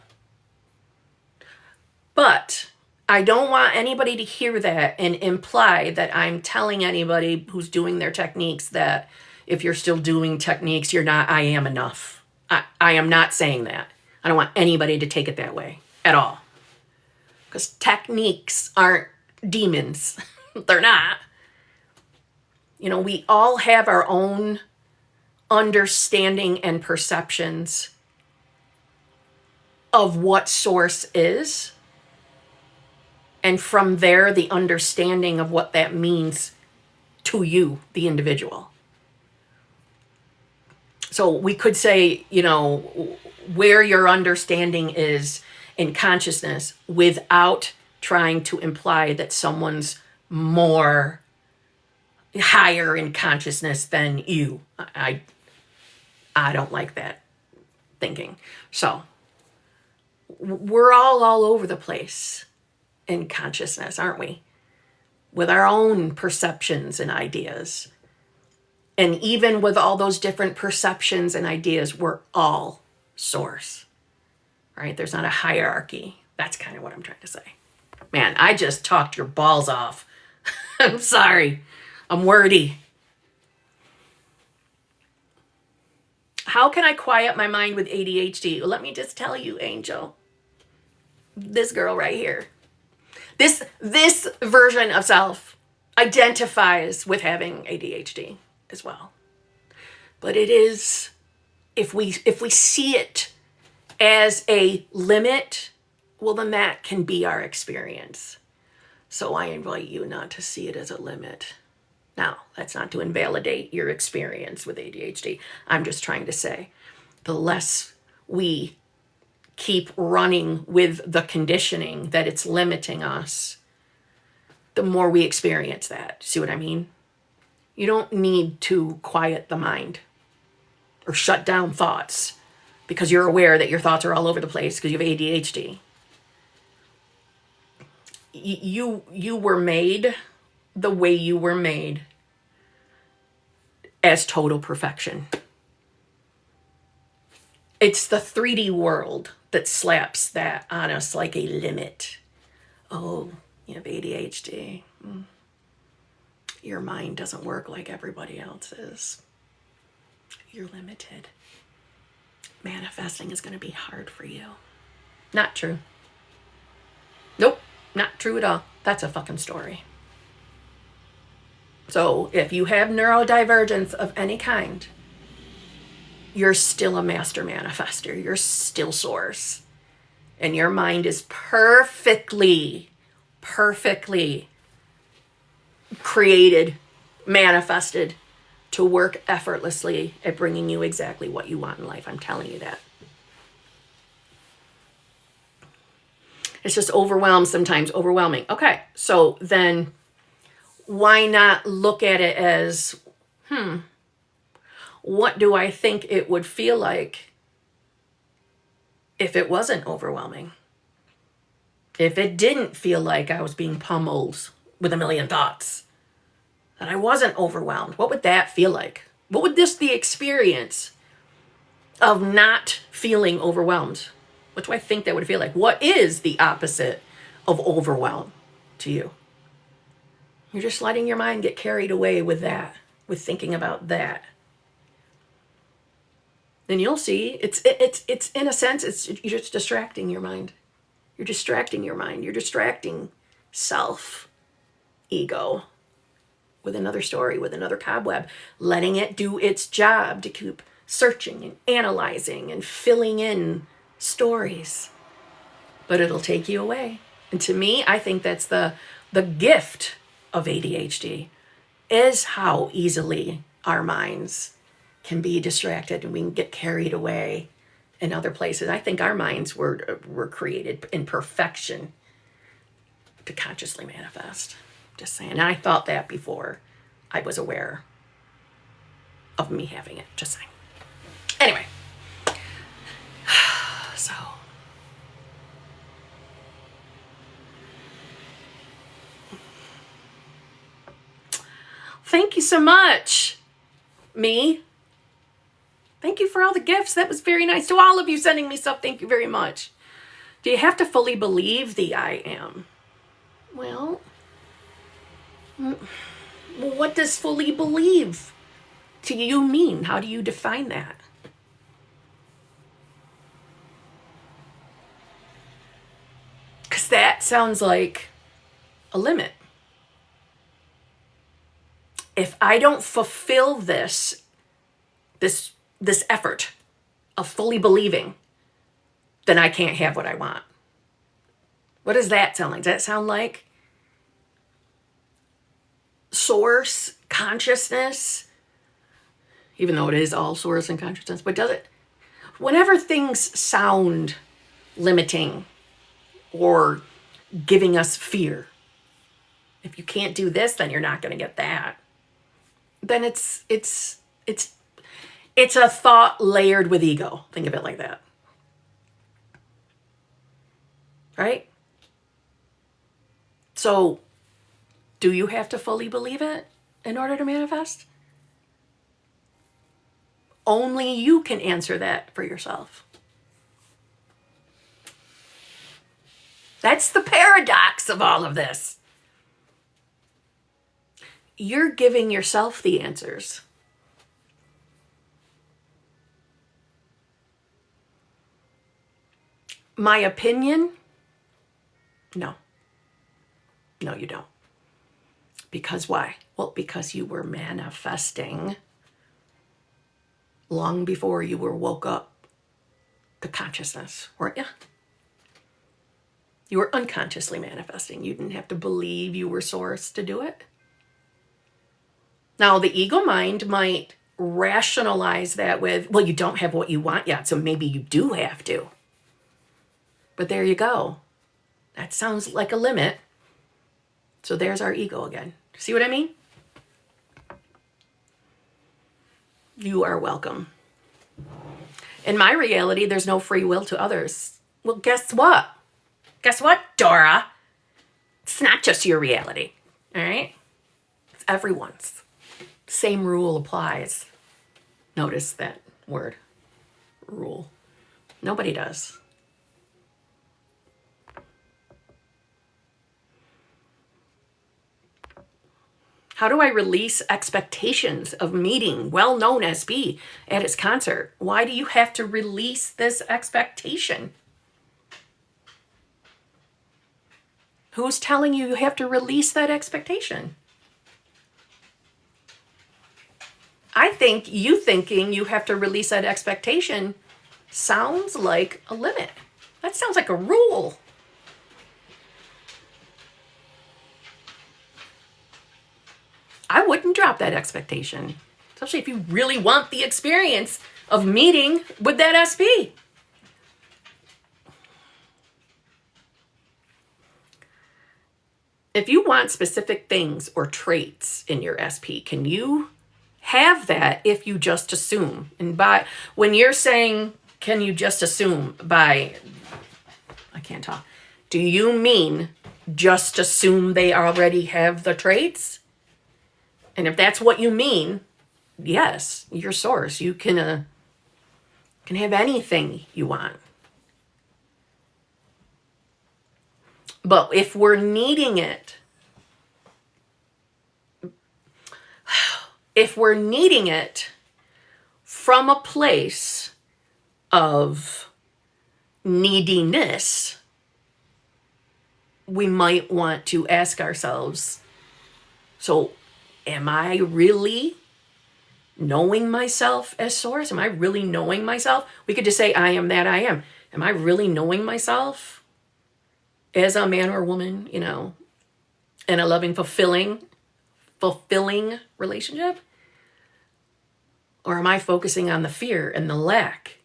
But I don't want anybody to hear that and imply that I'm telling anybody who's doing their techniques that if you're still doing techniques, you're not, I am enough. I am not saying that. I don't want anybody to take it that way at all. Because techniques aren't demons. They're not. We all have our own understanding and perceptions of what source is. And from there, the understanding of what that means to you, the individual. So we could say, where your understanding is in consciousness without trying to imply that someone's more higher in consciousness than you. I don't like that thinking. So we're all over the place in consciousness, aren't we? With our own perceptions and ideas. And even with all those different perceptions and ideas, we're all source, right? There's not a hierarchy. That's kind of what I'm trying to say. Man, I just talked your balls off. I'm sorry. I'm wordy. How can I quiet my mind with ADHD? Well, let me just tell you, Angel. This girl right here. This version of self identifies with having ADHD as well. But it is, if we see it as a limit, well, then that can be our experience. So I invite you not to see it as a limit. Now, that's not to invalidate your experience with ADHD. I'm just trying to say, the less we keep running with the conditioning that it's limiting us, the more we experience that. See what I mean? You don't need to quiet the mind or shut down thoughts because you're aware that your thoughts are all over the place because you have ADHD. You were made the way you were made as total perfection. It's the 3D world that slaps that on us like a limit. Oh, you have ADHD. Your mind doesn't work like everybody else's. You're limited. Manifesting is going to be hard for you. Not true. Nope, not true at all. That's a fucking story. So if you have neurodivergence of any kind, you're still a master manifester. You're still source. And your mind is perfectly created, manifested to work effortlessly at bringing you exactly what you want in life. I'm telling you that. It's just overwhelming. Okay, so then why not look at it as, what do I think it would feel like if it wasn't overwhelming? If it didn't feel like I was being pummeled with a million thoughts, that I wasn't overwhelmed, what would that feel like? What would the experience of not feeling overwhelmed? What do I think that would feel like? What is the opposite of overwhelm to you? You're just letting your mind get carried away with that, with thinking about that. Then you'll see it's in a sense, you're just distracting your mind. You're distracting your mind. You're distracting self, ego, with another story, with another cobweb, letting it do its job to keep searching and analyzing and filling in stories. But it'll take you away. And to me, I think that's the gift of ADHD, is how easily our minds can be distracted and we can get carried away in other places. I think our minds were created in perfection to consciously manifest. Just saying. And I thought that before I was aware of me having it. Just saying. Anyway. So. Thank you so much, me. Thank you for all the gifts. That was very nice. To all of you sending me stuff, thank you very much. Do you have to fully believe the I am? Well, what does fully believe to you mean? How do you define that? Because that sounds like a limit. If I don't fulfill this effort of fully believing, then I can't have what I want. What does that sound like? Does that sound like source, consciousness, even though it is all source and consciousness. But does it, whenever things sound limiting or giving us fear, if you can't do this, then you're not going to get that. Then it's a thought layered with ego. Think of it like that. Right? So, do you have to fully believe it in order to manifest? Only you can answer that for yourself. That's the paradox of all of this. You're giving yourself the answers. My opinion? No. No, you don't. Because why? Well, because you were manifesting long before you were woke up to consciousness, weren't you? You were unconsciously manifesting. You didn't have to believe you were source to do it. Now, the ego mind might rationalize that with, well, you don't have what you want yet, so maybe you do have to. But there you go. That sounds like a limit. So there's our ego again. See what I mean? You are welcome. In my reality, there's no free will to others. Well, guess what? Guess what, Dora? It's not just your reality, all right? It's everyone's. Same rule applies. Notice that word, rule. Nobody does. How do I release expectations of meeting well-known SB at his concert? Why do you have to release this expectation? Who's telling you you have to release that expectation? I think you thinking you have to release that expectation sounds like a limit. That sounds like a rule. I wouldn't drop that expectation, especially if you really want the experience of meeting with that SB. If you want specific things or traits in your SP, can you have that if you just assume? And by when you're saying, can you just assume by, I can't talk, do you mean just assume they already have the traits? And if that's what you mean, yes, your source, you can have anything you want. But if we're needing it, from a place of neediness, we might want to ask ourselves, so am I really knowing myself as source? Am I really knowing myself? We could just say, I am that I am. Am I really knowing myself as a man or woman, in a loving, fulfilling relationship? Or am I focusing on the fear and the lack?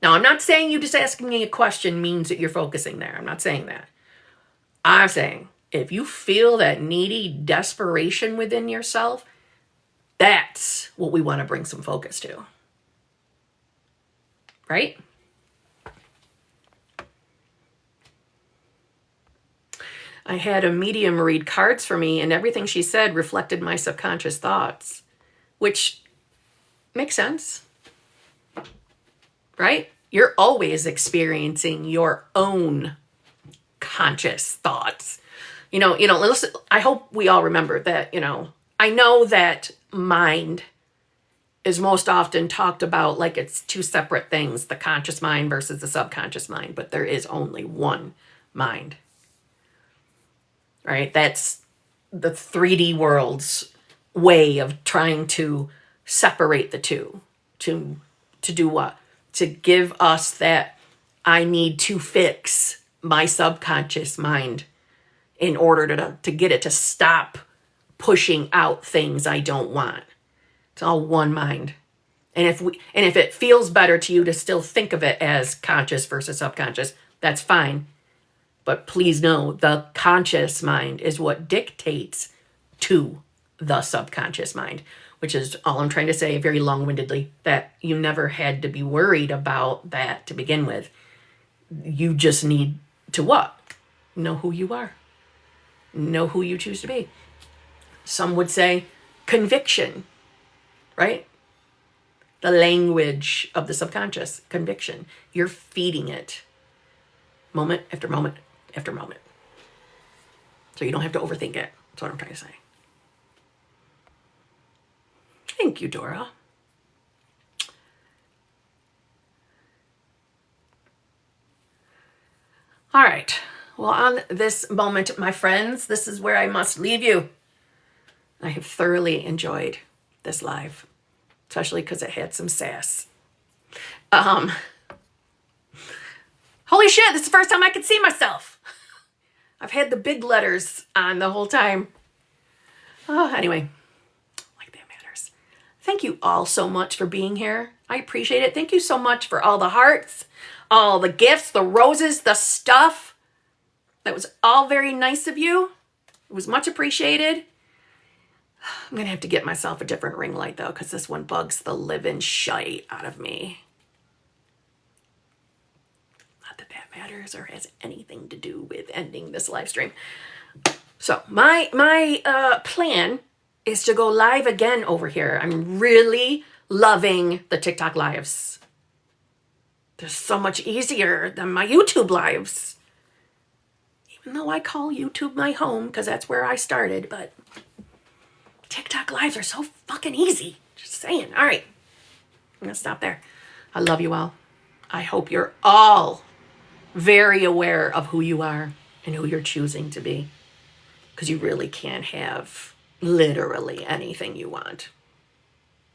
Now, I'm not saying you just asking me a question means that you're focusing there. I'm not saying that. I'm saying, if you feel that needy desperation within yourself, that's what we want to bring some focus to. Right? I had a medium read cards for me, and everything she said reflected my subconscious thoughts, which makes sense. Right? You're always experiencing your own conscious thoughts. Listen, I hope we all remember that, I know that mind is most often talked about like it's two separate things, the conscious mind versus the subconscious mind, but there is only one mind, right? That's the 3D world's way of trying to separate the two, to do what? To give us that I need to fix my subconscious mind in order to get it to stop pushing out things I don't want. It's all one mind. And if it feels better to you to still think of it as conscious versus subconscious, that's fine. But please know the conscious mind is what dictates to the subconscious mind, which is all I'm trying to say very long-windedly, that you never had to be worried about that to begin with. You just need to what? Know who you are. Know who you choose to be. Some would say conviction, right? The language of the subconscious, conviction. You're feeding it moment after moment after moment. So you don't have to overthink it. That's what I'm trying to say. Thank you, Dora. All right. Well, on this moment, my friends, this is where I must leave you. I have thoroughly enjoyed this live, especially because it had some sass. Holy shit, this is the first time I could see myself. I've had the big letters on the whole time. Oh, anyway, like that matters. Thank you all so much for being here. I appreciate it. Thank you so much for all the hearts, all the gifts, the roses, the stuff. That was all very nice of you. It was much appreciated. I'm going to have to get myself a different ring light, though, because this one bugs the living shite out of me. Not that that matters or has anything to do with ending this live stream. So my plan is to go live again over here. I'm really loving the TikTok lives. They're so much easier than my YouTube lives. Even though I call YouTube my home because that's where I started, but TikTok lives are so fucking easy. Just saying. All right. I'm going to stop there. I love you all. I hope you're all very aware of who you are and who you're choosing to be. Because you really can have literally anything you want.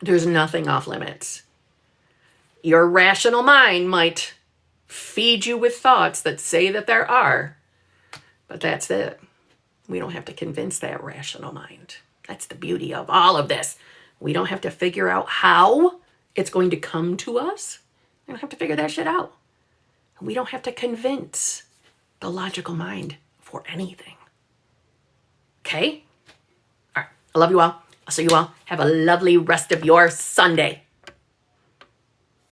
There's nothing off limits. Your rational mind might feed you with thoughts that say that there are. But that's it. We don't have to convince that rational mind. That's the beauty of all of this. We don't have to figure out how it's going to come to us. We don't have to figure that shit out. We don't have to convince the logical mind for anything. Okay? All right. I love you all. I'll see you all. Have a lovely rest of your Sunday.